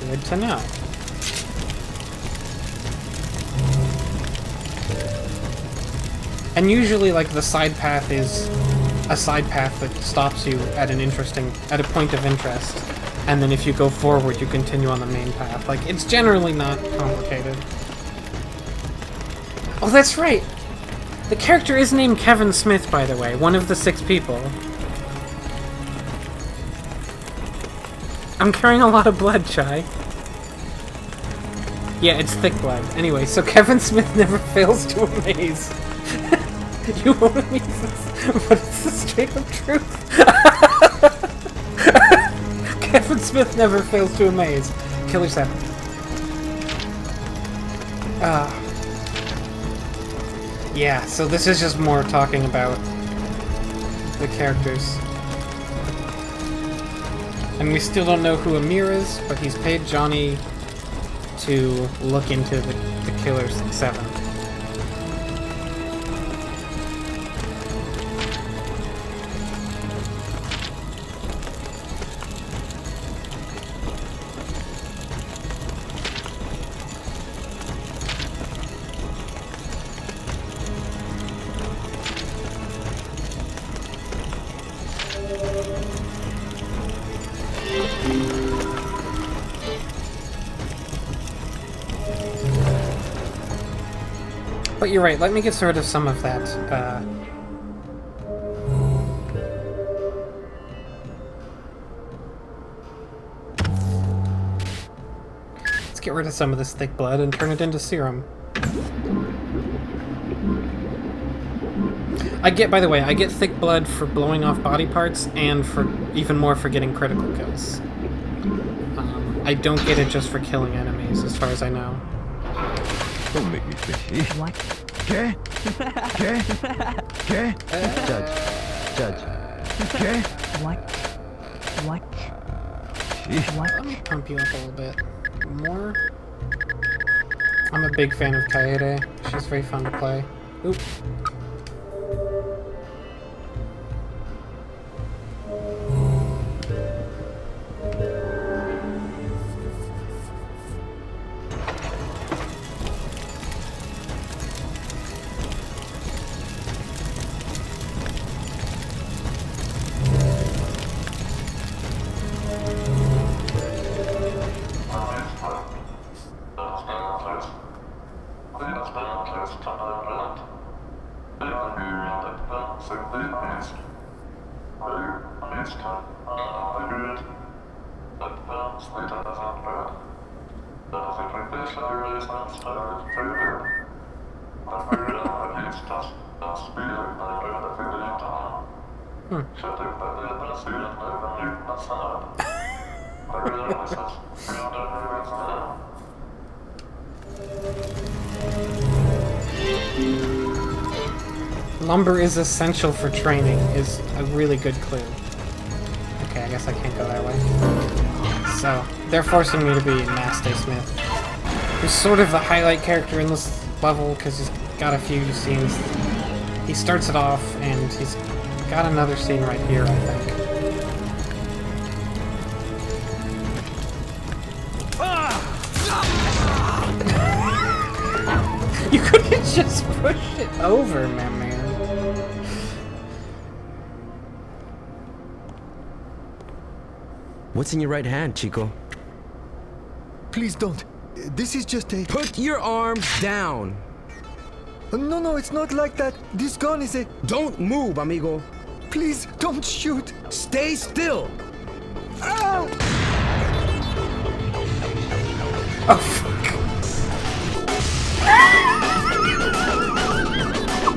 Good to know. And usually, like, the side path is a side path that stops you at a point of interest. And then if you go forward, you continue on the main path. Like, it's generally not complicated. Oh, that's right! The character is named Kevin Smith, by the way. One of the 6 people. I'm carrying a lot of blood, Chai. Yeah, it's thick blood. Anyway, so Kevin Smith never fails to amaze. You won't amaze this, but it's the straight up truth. Kevin Smith never fails to amaze. Killer7. Yeah, so this is just more talking about the characters. And we still don't know who Amir is, but he's paid Johnny to look into the Killer7. But you're right, let me get rid of some of that, let's get rid of some of this thick blood and turn it into serum. By the way, I get thick blood for blowing off body parts and for even more for getting critical kills. I don't get it just for killing enemies, as far as I know. Don't make me fishy. What? Okay? Okay? Okay? Judge. Okay? What? What? Let me pump you up a little bit more. I'm a big fan of Kaede. She's very fun to play. Oop. Lumber is essential for training is a really good clue. Okay, I guess I can't go that way. So, they're forcing me to be Master Smith, who's sort of the highlight character in this level because he's got a few scenes. He starts it off, and he's got another scene right here, I think. You couldn't just push it over, man. What's in your right hand, Chico? Please don't. This is just a... Put your arms down! No, it's not like that. This gun is a... Don't move, amigo. Please, don't shoot. Stay still! Ah! Oh, fuck.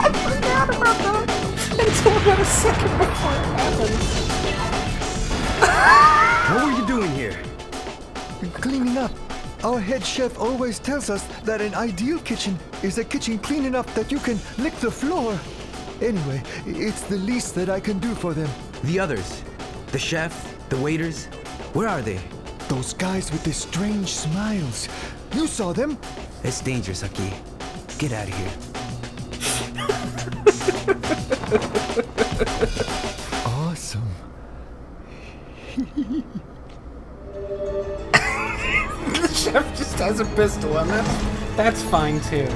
I forgot about that until about a second before it happens. What were you doing here? Cleaning up. Our head chef always tells us that an ideal kitchen is a kitchen clean enough that you can lick the floor. Anyway, it's the least that I can do for them. The others? The chef? The waiters? Where are they? Those guys with the strange smiles. You saw them? It's dangerous, Aki. Get out of here. Awesome. The chef just has a pistol, and that's fine too.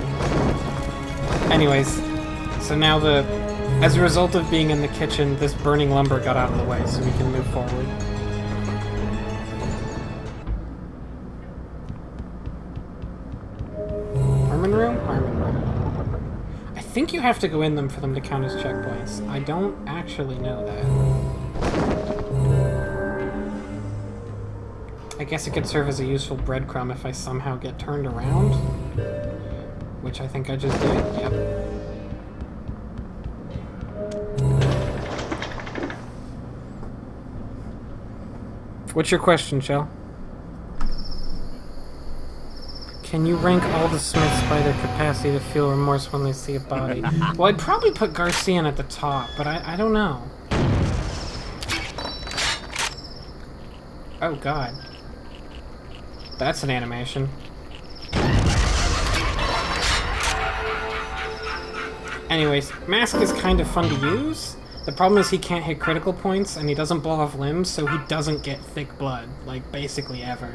Anyways, so now as a result of being in the kitchen, this burning lumber got out of the way, so we can move forward. Armin room? Armin room. I think you have to go in them for them to count as checkpoints. I don't actually know that. I guess it could serve as a useful breadcrumb if I somehow get turned around. Which I think I just did. Yep. What's your question, Shell? Can you rank all the Smiths by their capacity to feel remorse when they see a body? Well, I'd probably put Garcian at the top, but I don't know. Oh, God. That's an animation. Anyways, Mask is kind of fun to use. The problem is he can't hit critical points, and he doesn't blow off limbs, so he doesn't get thick blood, like, basically ever.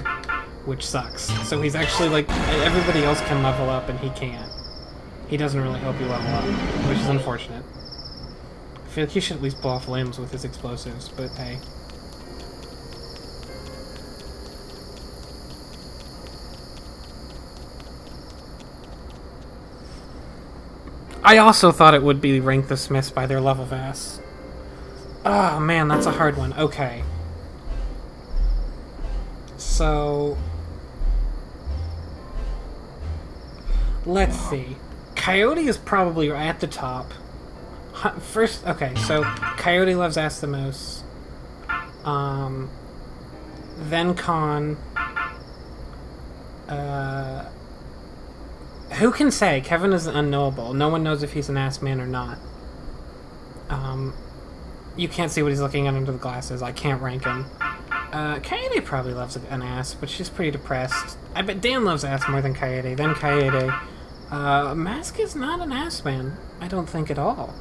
Which sucks. So he's actually, like, everybody else can level up, and he can't. He doesn't really help you level up, which is unfortunate. I feel like he should at least blow off limbs with his explosives, but hey. I also thought it would be rank the Smiths by their love of ass. Oh man, that's a hard one. Okay. So... let's see. Coyote is probably at the top. First, okay, so Coyote loves ass the most. Then Con. Who can say? Kevin is unknowable. No one knows if he's an ass man or not. You can't see what he's looking at under the glasses. I can't rank him. Coyote probably loves an ass, but she's pretty depressed. I bet Dan loves ass more than Coyote. Then Coyote. Mask is not an ass man. I don't think at all.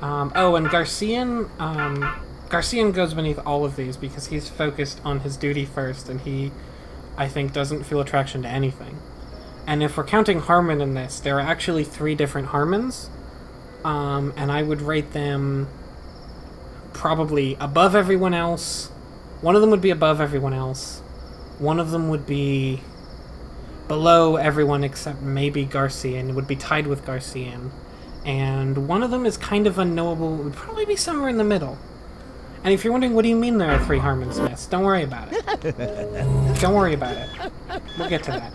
Oh, and Garcian. Garcian goes beneath all of these because he's focused on his duty first, and he, I think, doesn't feel attraction to anything. And if we're counting Harmon in this, there are actually 3 different Harmons, and I would rate them probably above everyone else. One of them would be above everyone else. One of them would be below everyone except maybe Garcian, would be tied with Garcian. And one of them is kind of unknowable, would probably be somewhere in the middle. And if you're wondering, what do you mean there are 3 Harmon Smiths? Don't worry about it. Don't worry about it. We'll get to that.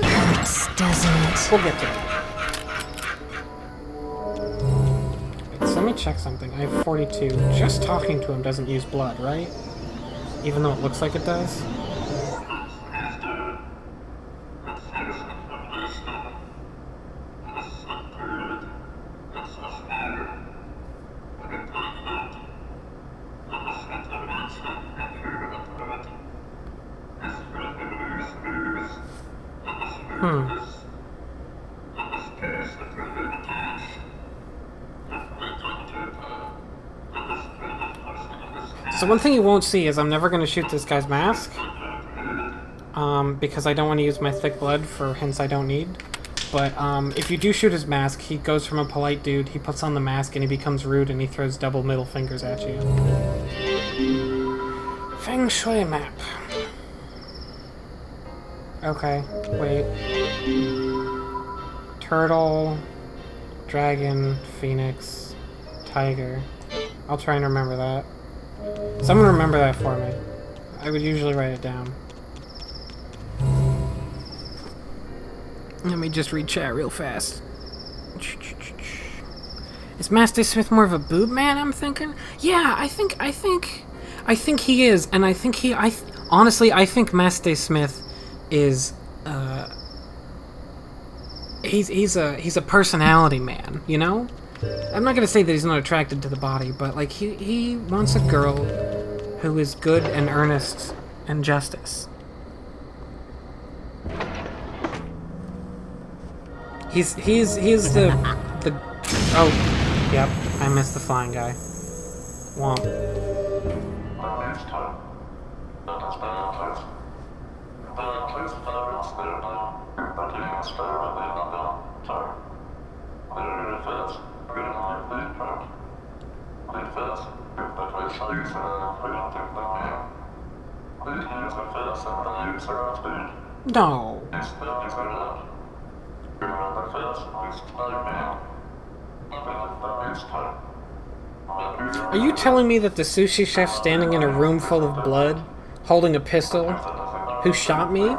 Hurts, doesn't it? We'll get to that. Wait, so let me check something. I have 42. Just talking to him doesn't use blood, right? Even though it looks like it does? So one thing you won't see is I'm never going to shoot this guy's mask. Because I don't want to use my thick blood for hints I don't need. But if you do shoot his mask, he goes from a polite dude, he puts on the mask, and he becomes rude, and he throws double middle fingers at you. Feng Shui map. Okay, wait. Turtle, dragon, phoenix, tiger. I'll try and remember that. Someone remember that for me. I would usually write it down. Let me just read chat real fast. Is Master Smith more of a boob man, I'm thinking? Yeah, I think he is, and honestly, I think Master Smith is, he's a personality man, you know? I'm not gonna say that he's not attracted to the body, but like he wants a girl who is good and earnest and justice. He's the oh, yep, I missed the flying guy. Womp. No. Are you telling me that the sushi chef standing in a room full of blood, holding a pistol, who shot me,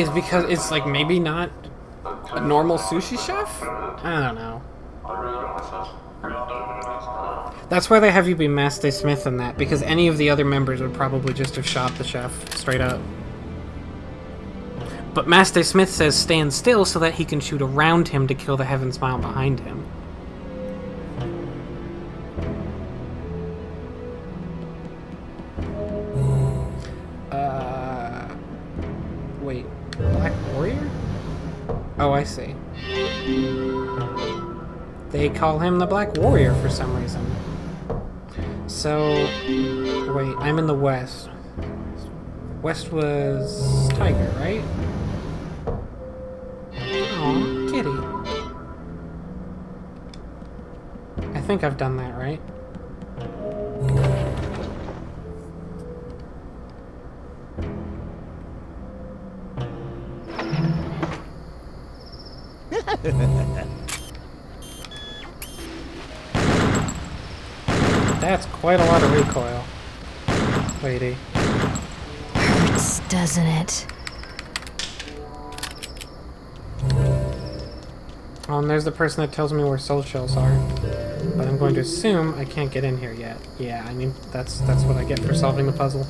is because it's like maybe not a normal sushi chef? I don't know. That's why they have you be Master Smith in that, because any of the other members would probably just have shot the chef straight up. But Master Smith says stand still so that he can shoot around him to kill the Heaven Smile behind him. Wait, Black Warrior? Oh, I see. They call him the Black Warrior for some reason. So, wait, I'm in the West. West was Tiger, right? Aw, kitty. I think I've done that, right? That's quite a lot of recoil, lady. Hurts, doesn't it? Oh, and there's the person that tells me where soul shells are. But I'm going to assume I can't get in here yet. Yeah, I mean, that's what I get for solving the puzzle.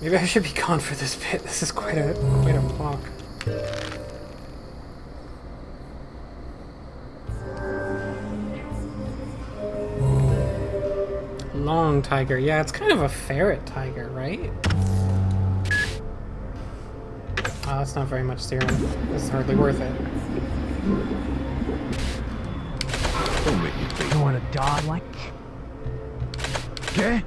Maybe I should be gone for this bit. This is quite a walk. Long tiger. Yeah, it's kind of a ferret tiger, right? Oh, that's not very much serum. It's hardly worth it. You want to die like... Okay?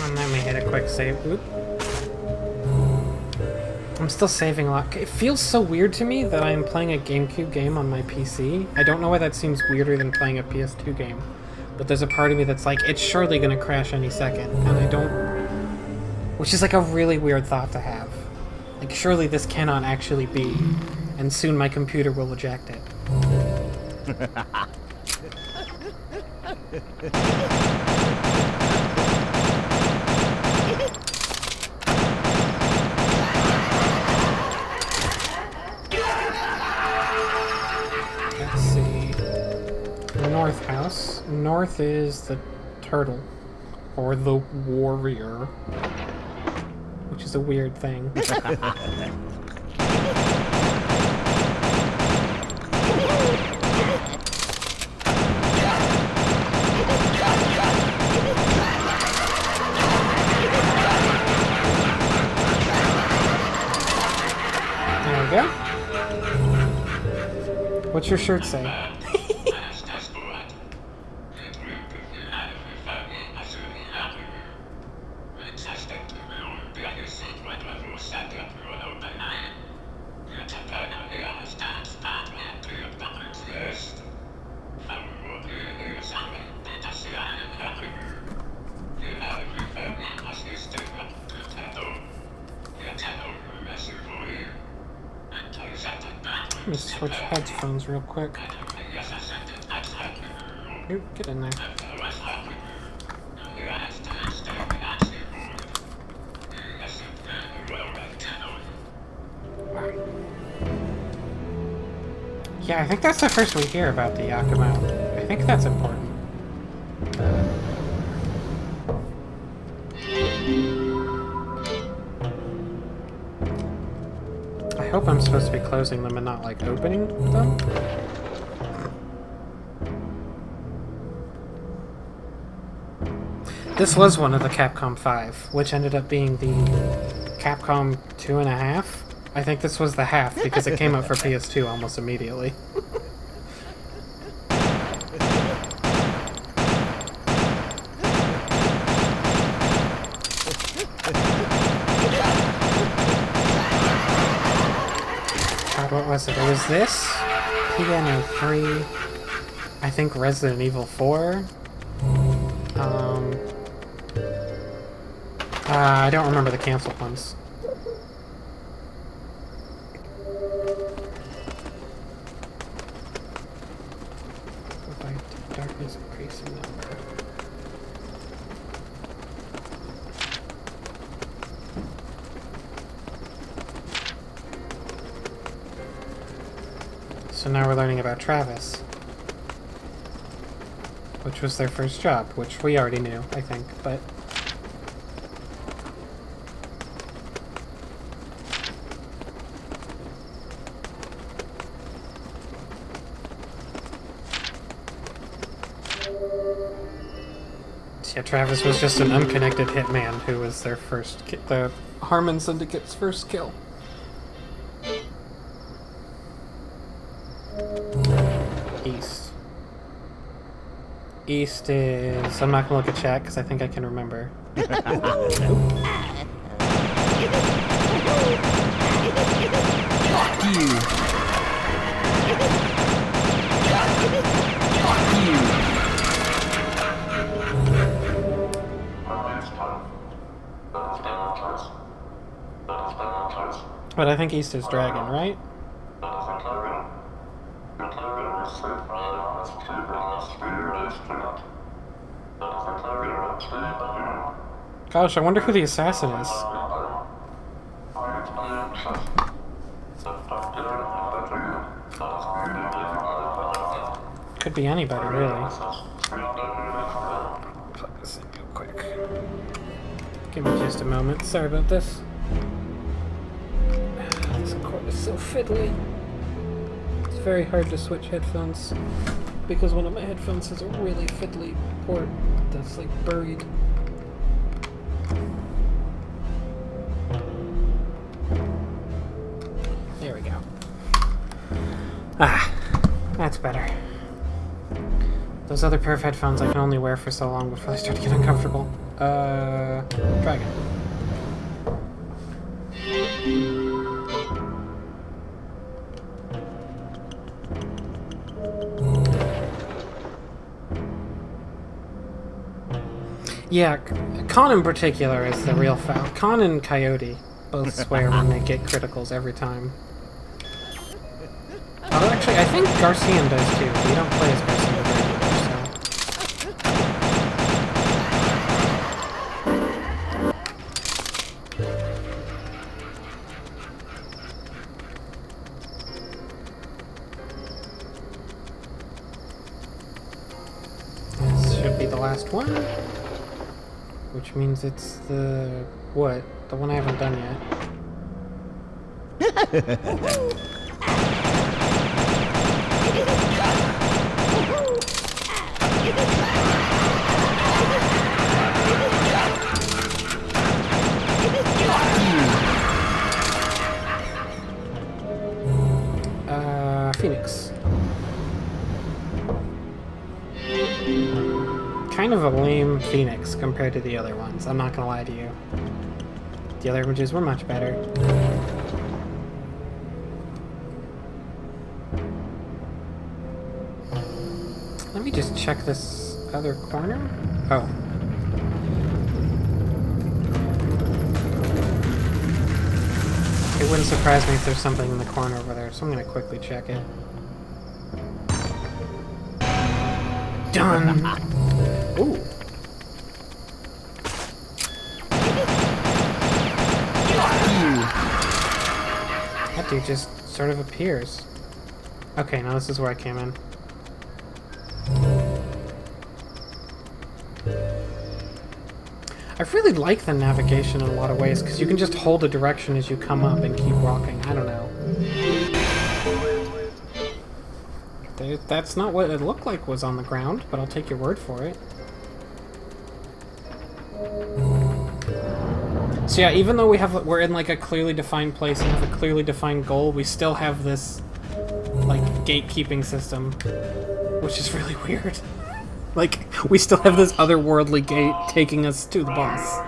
And let me hit a quick save. Oop. I'm still saving a lot. It feels so weird to me that I'm playing a GameCube game on my PC. I don't know why that seems weirder than playing a PS2 game. But there's a part of me that's like, it's surely gonna crash any second. And I don't... Which is like a really weird thought to have. Like, surely this cannot actually be. And soon my computer will eject it. Let's see. North house. North is the turtle. Or the warrior. Which is a weird thing. There we go. What's your shirt say? Let me switch headphones real quick. Oop, get in there. Yeah, I think that's the first we hear about the Yakimo. I think that's important. I hope I'm supposed to be closing them and not, like, opening them. This was one of the Capcom 5, which ended up being the Capcom 2.5. I think this was the half, because it came out for PS2 almost immediately. God, what was it? It was this, Piano 3, I think Resident Evil 4, I don't remember the canceled ones. Go back to darkness increasing number. So now we're learning about Travis, which was their first job, which we already knew, I think, but... Yeah, Travis was just an unconnected hitman who was their first, the Harmon Syndicate's first kill. East. East is... I'm not gonna look at chat because I think I can remember. But I think East is dragon, right? Gosh, I wonder who the assassin is. Could be anybody, really. Plug this in real quick. Give me just a moment. Sorry about this. This cord is so fiddly. It's very hard to switch headphones because one of my headphones has a really fiddly port that's like buried. There we go. Ah, that's better. Those other pair of headphones I can only wear for so long before they start to get uncomfortable. Dragon. Yeah, Con in particular is the real foul. Con and Coyote both swear when they get criticals every time. Oh, actually, I think Garcian does too. We don't play as Garcian very much, so. This should be the last one. Which means it's the... what? The one I haven't done yet. Phoenix. Kind of a lame Phoenix compared to the other ones, I'm not gonna lie to you. The other images were much better. Let me just check this other corner. Oh. It wouldn't surprise me if there's something in the corner over there, so I'm gonna quickly check it. Done! Ooh. That dude just sort of appears. Okay, now this is where I came in. I really like the navigation in a lot of ways, because you can just hold a direction as you come up and keep walking. I don't know. That's not what it looked like was on the ground, but I'll take your word for it. So yeah, even though we're in like a clearly defined place and have a clearly defined goal, we still have this like gatekeeping system, which is really weird. Like, we still have this otherworldly gate taking us to the boss.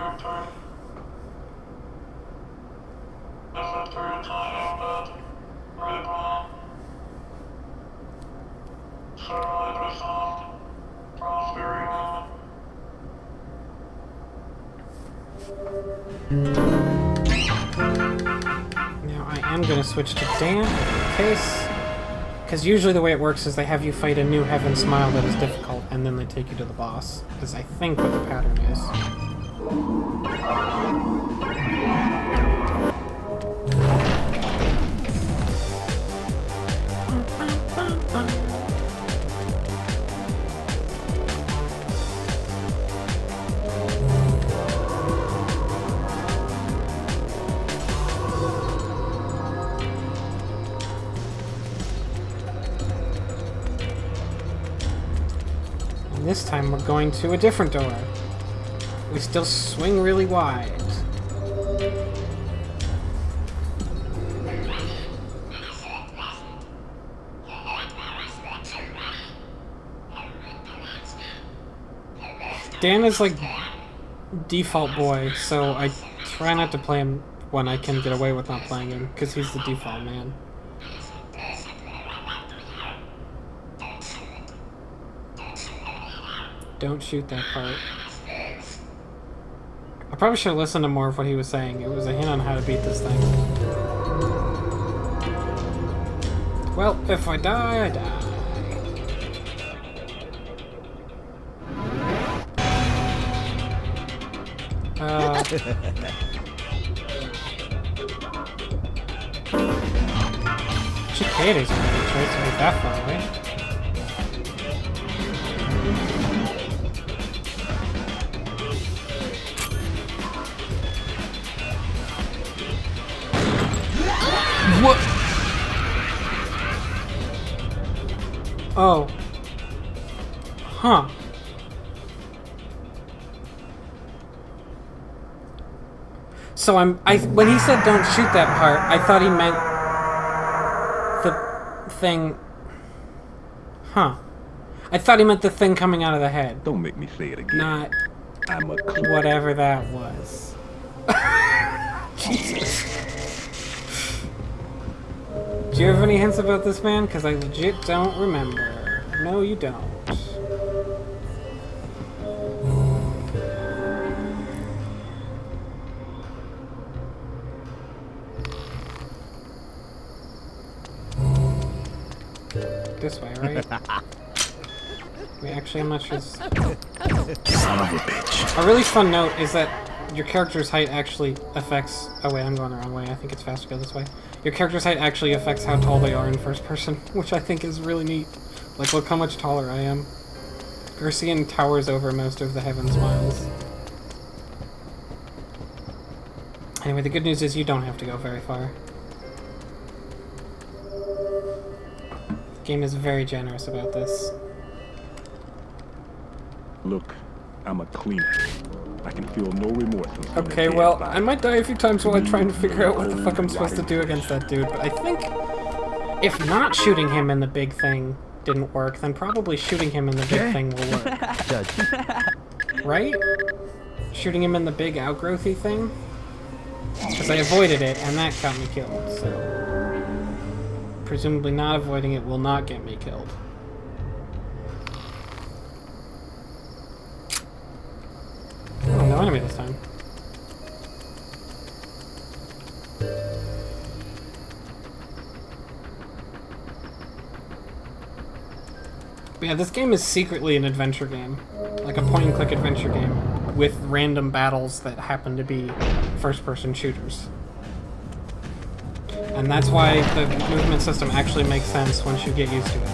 Now I am going to switch to Dan in case... Because usually the way it works is they have you fight a new Heaven Smile that is difficult, and then they take you to the boss. Is I think what the pattern is. This time we're going to a different door. We still swing really wide. Dan is like default boy, so I try not to play him when I can get away with not playing him, because he's the default man. Don't shoot that part. I probably should have listened to more of what he was saying. It was a hint on how to beat this thing. Well, if I die, I die. Cicadas are really trying to be that far away. What? Oh. Huh. So when he said don't shoot that part, I thought he meant the thing. Huh. I thought he meant the thing coming out of the head. Don't make me say it again. Not I'm a whatever that was. Jesus. Do you have any hints about this man? Because I legit don't remember. No, you don't. This way, right? Wait, actually, I'm not sure. Son of a bitch. A really fun note is that your character's height actually affects... Oh wait, I'm going the wrong way. I think it's faster to go this way. Your character's height actually affects how tall they are in first person, which I think is really neat. Like, look how much taller I am. Garcian towers over most of the heavens miles. Anyway, the good news is you don't have to go very far. The game is very generous about this. Look, I'm a cleaner. I can feel no remorse. Okay, well, I might die a few times while I'm trying to figure out what the fuck I'm supposed to do against that dude, but I think if not shooting him in the big thing didn't work, then probably shooting him in the big thing will work. Right? Shooting him in the big outgrowthy thing? Because I avoided it, and that got me killed, so... Presumably not avoiding it will not get me killed. Oh, no enemy this time. But yeah, this game is secretly an adventure game. Like a point-and-click adventure game with random battles that happen to be first-person shooters. And that's why the movement system actually makes sense once you get used to it.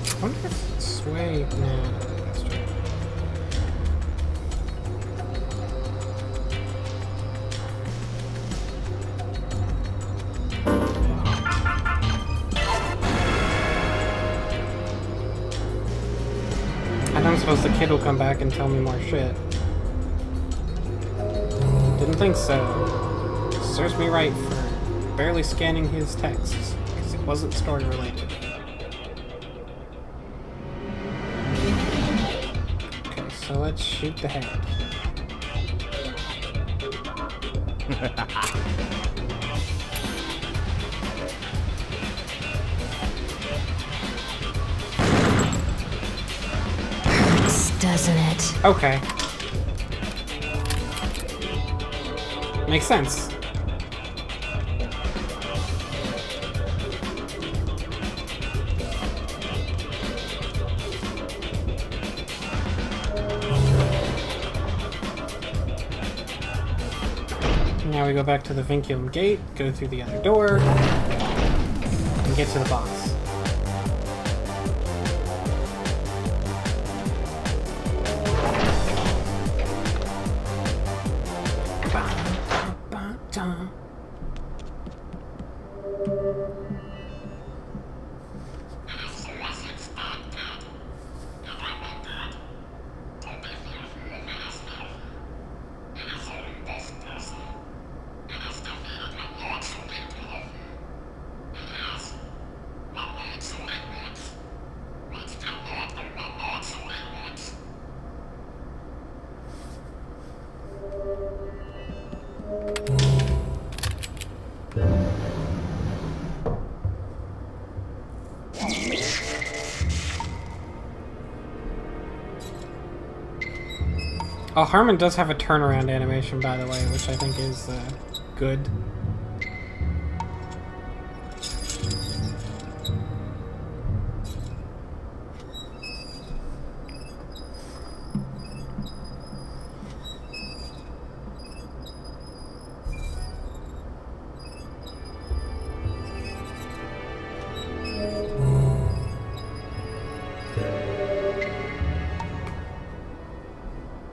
I wonder if it's way... Nah, that's true. I don't suppose the kid will come back and tell me more shit. Didn't think so. Serves me right for barely scanning his texts, because it wasn't story related. Okay, so let's shoot the head. Doesn't it? Okay. Makes sense. Now we go back to the Vinculum Gate, go through the other door, and get to the box. Oh, Harmon does have a turnaround animation, by the way, which I think is good.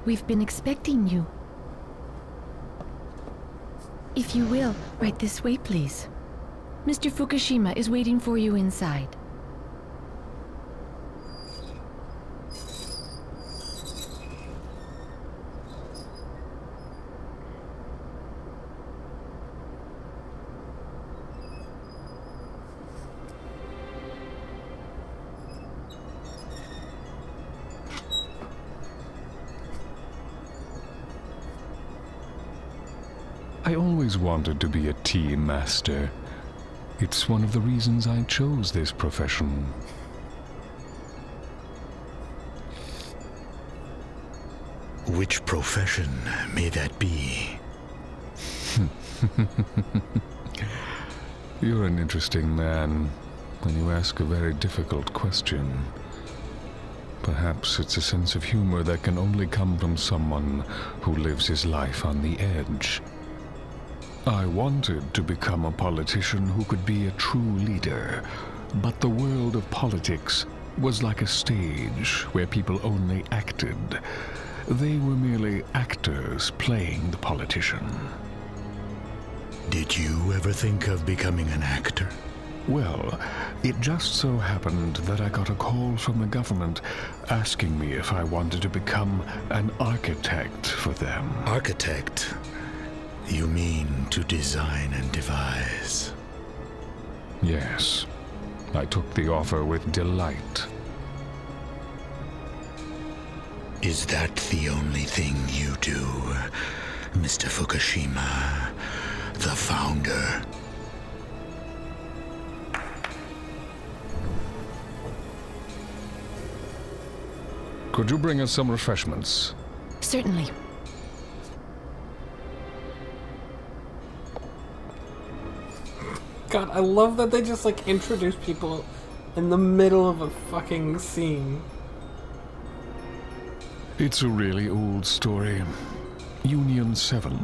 We've been expecting you. If you will, right this way, please. Mr. Fukushima is waiting for you inside. I always wanted to be a tea master. It's one of the reasons I chose this profession. Which profession may that be? You're an interesting man, and you ask a very difficult question. Perhaps it's a sense of humor that can only come from someone who lives his life on the edge. I wanted to become a politician who could be a true leader, but the world of politics was like a stage where people only acted. They were merely actors playing the politician. Did you ever think of becoming an actor? Well, it just so happened that I got a call from the government asking me if I wanted to become an architect for them. Architect? You mean to design and devise? Yes. I took the offer with delight. Is that the only thing you do, Mr. Fukushima, the founder? Could you bring us some refreshments? Certainly. God, I love that they just, like, introduce people in the middle of a fucking scene. It's a really old story. Union 7,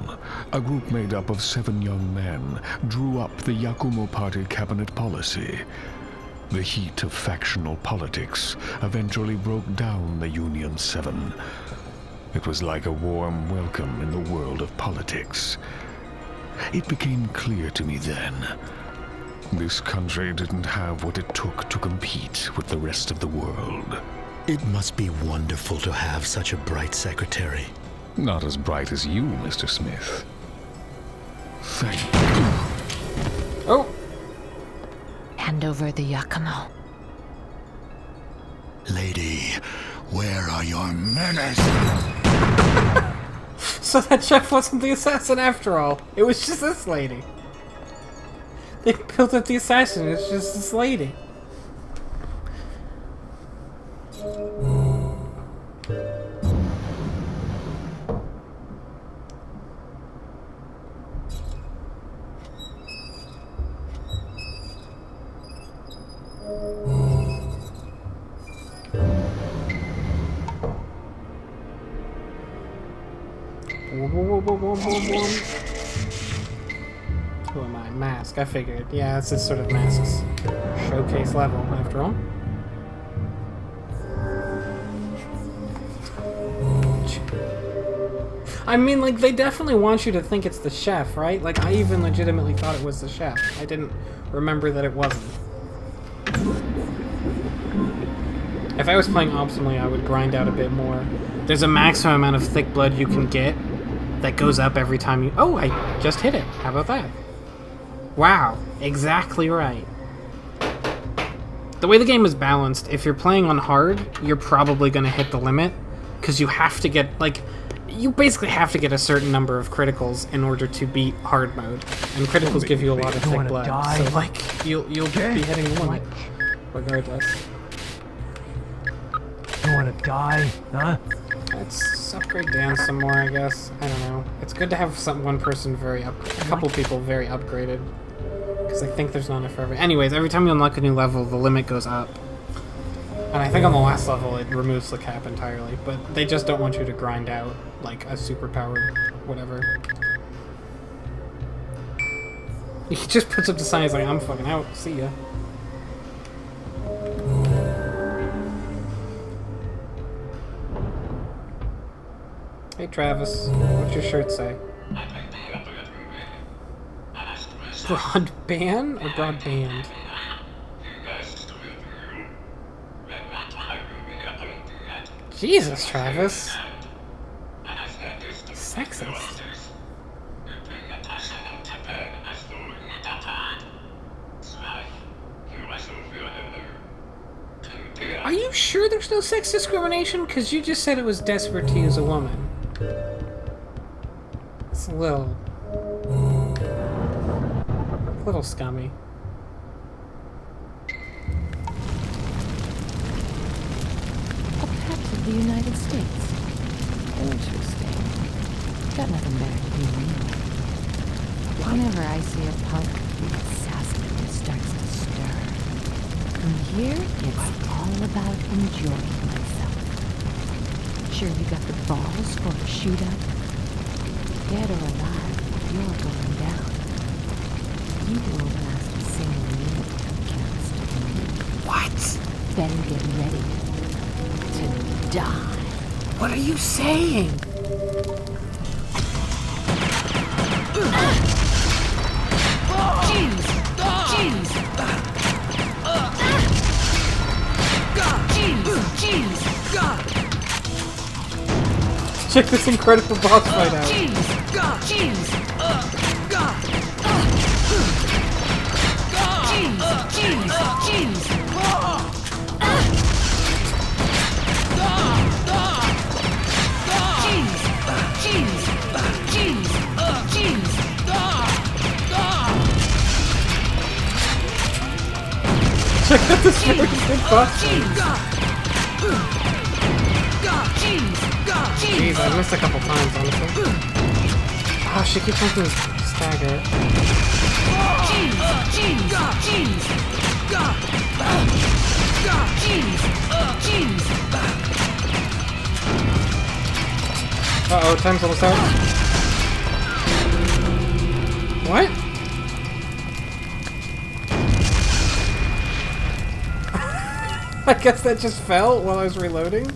a group made up of 7 young men, drew up the Yakumo Party cabinet policy. The heat of factional politics eventually broke down the Union 7. It was like a warm welcome in the world of politics. It became clear to me then. This country didn't have what it took to compete with the rest of the world. It must be wonderful to have such a bright secretary. Not as bright as you, Mr. Smith. Thank you. Oh! Hand over the Yakumo. Lady, where are your manners? So that chef wasn't the assassin after all. It was just this lady. They built up the assassin, it's just this lady. Who am I? Mask, I figured. Yeah, it's this sort of Mask's showcase level, after all. I mean, like, they definitely want you to think it's the chef, right? Like, I even legitimately thought it was the chef. I didn't remember that it wasn't. If I was playing optimally, I would grind out a bit more. There's a maximum amount of thick blood you can get that goes up every time you... Oh, I just hit it. How about that? Wow. Exactly right. The way the game is balanced, if you're playing on hard, you're probably going to hit the limit. Because you have to get, like... You basically have to get a certain number of criticals in order to beat hard mode. And criticals give you a lot of thick blood. So, like, you'll be hitting the limit. Regardless. You wanna die, huh? Let's suck upgrade Dan some more, I guess. I don't know. It's good to have one person a couple people very upgraded. Because I think there's not enough for every... Anyways, every time you unlock a new level, the limit goes up. And I think on the last level, it removes the cap entirely. But they just don't want you to grind out, like, a superpowered whatever. He just puts up the sign, he's like, I'm fucking out, see ya. Hey Travis, what's your shirt say? Broadband or broadband? Jesus, Travis. Sexist. Are you sure there's no sex discrimination? Because you just said it was desperate to use a woman. It's a little scummy. A pet of the United States. Interesting. Got nothing better to do anyway. Whenever I see a punk, the assassin just starts to stir. From here, it's all about enjoying myself. Sure you got the balls for a shoot-up? Dead or alive, you're going down. You won't last a single minute against me. What? Better get ready to die. What are you saying? Jeez! Jeez! Jeez! Check this incredible boss fight out. Check out this very big boss fight. Jeez, I missed a couple times, honestly. Oh, she keeps making me stagger. Uh-oh, time's almost out. What? I guess that just fell while I was reloading?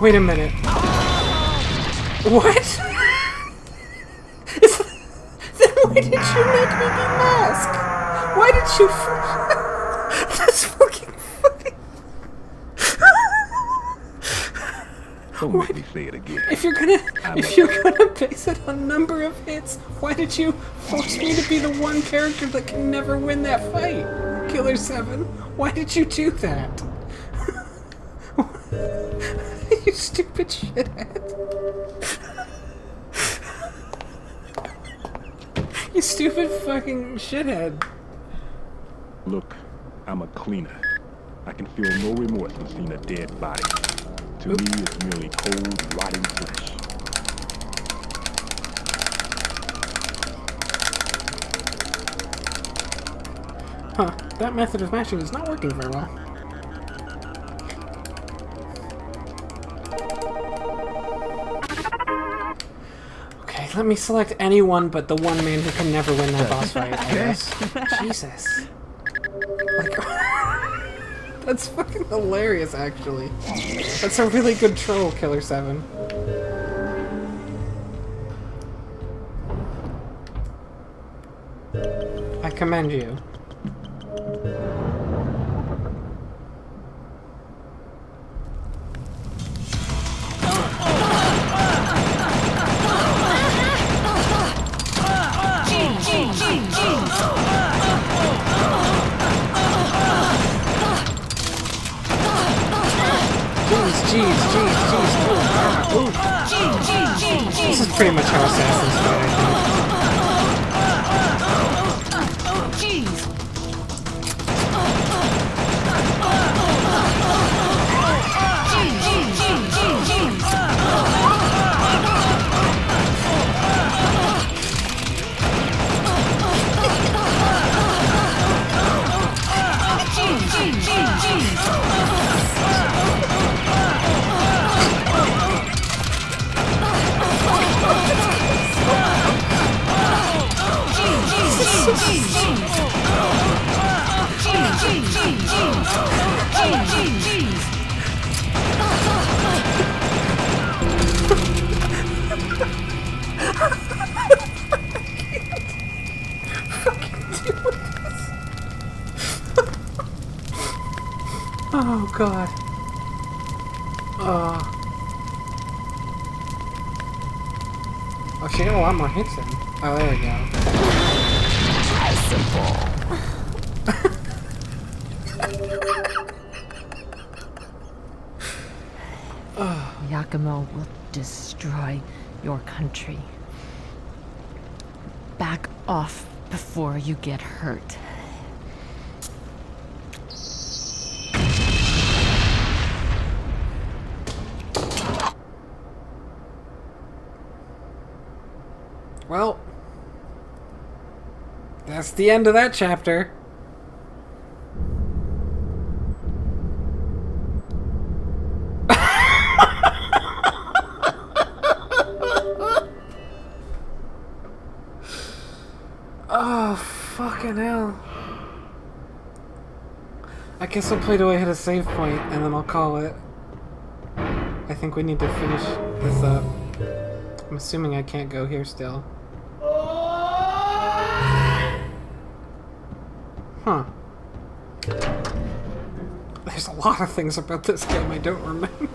Wait a minute. What? Then why did you make me be masked? Why did you... That's fucking funny. Don't make me say it again. If you're gonna base it on number of hits, why did you force me to be the one character that can never win that fight? Killer7, why did you do that? You stupid shithead. You stupid fucking shithead. Look, I'm a cleaner. I can feel no remorse when seeing a dead body. To me, it's merely cold, rotting flesh. Huh, that method of matching is not working very well. Okay, let me select anyone but the one man who can never win that boss fight, I guess. Jesus. Like, that's fucking hilarious, actually. That's a really good troll, Killer7. I commend you. This is pretty much how assassins fight, I think. god. Oh, she got a lot more hits in. Oh, there we go. Yakumo will destroy your country. Back off before you get hurt. Well, that's the end of that chapter. Oh, fucking hell. I guess I'll play till I hit a save point, and then I'll call it. I think we need to finish this up. I'm assuming I can't go here still. Huh. There's a lot of things about this game I don't remember.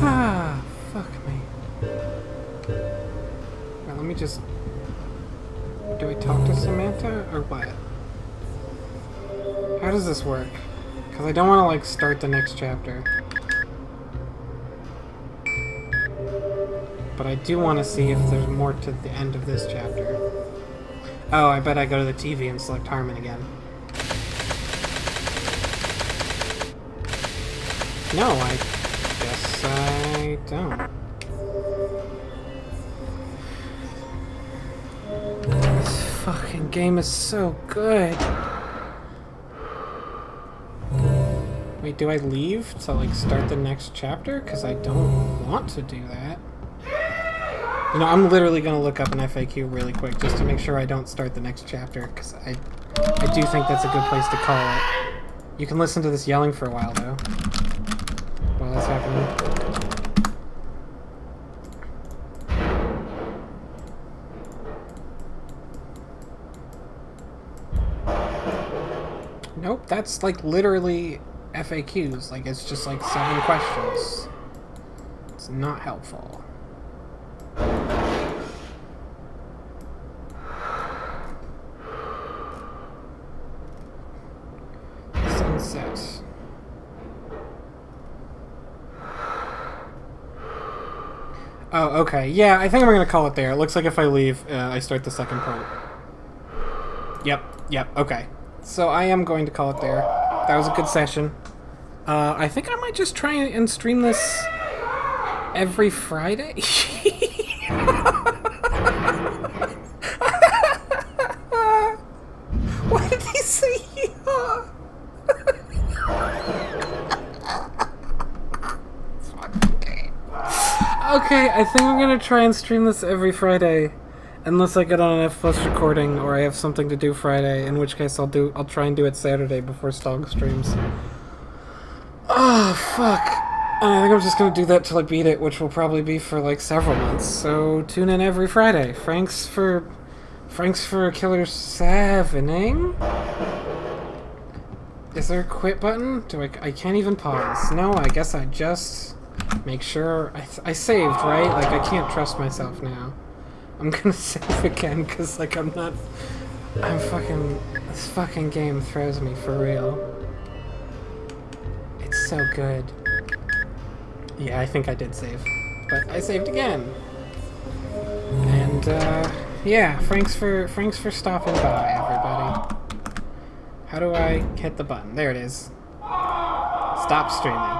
Ah, fuck me. Well, let me just... Do I talk to Samantha, or what? How does this work? Because I don't want to, like, start the next chapter. But I do want to see if there's more to the end of this chapter. Oh, I bet I go to the TV and select Harmon again. No, I guess I don't. This fucking game is so good. Wait, do I leave to, like, start the next chapter? Because I don't want to do that. You know, I'm literally going to look up an FAQ really quick just to make sure I don't start the next chapter, because I do think that's a good place to call it. You can listen to this yelling for a while, though, while that's happening. Nope, that's, like, literally FAQs. Like, it's just, like, 7 questions. It's not helpful. Sunset. Oh, okay. Yeah, I think I'm gonna call it there. It looks like if I leave, I start the second part. Yep, okay. So I am going to call it there. That was a good session. I think I might just try and stream this every Friday. Why did he say yeah? Okay, I think I'm gonna try and stream this every Friday. Unless I get on an F+ recording or I have something to do Friday, in which case I'll try and do it Saturday before Stog streams. Oh, fuck. I think I'm just gonna do that till I beat it, which will probably be for like several months. So tune in every Friday. Franks for Killer7ing? Is there a quit button? I can't even pause. No, I guess I just make sure I saved, right? Like, I can't trust myself now. I'm gonna save again, because, like, this fucking game throws me for real. It's so good. Yeah, I think I did save. But I saved again. And, yeah, thanks for stopping by, everybody. How do I hit the button? There it is. Stop streaming.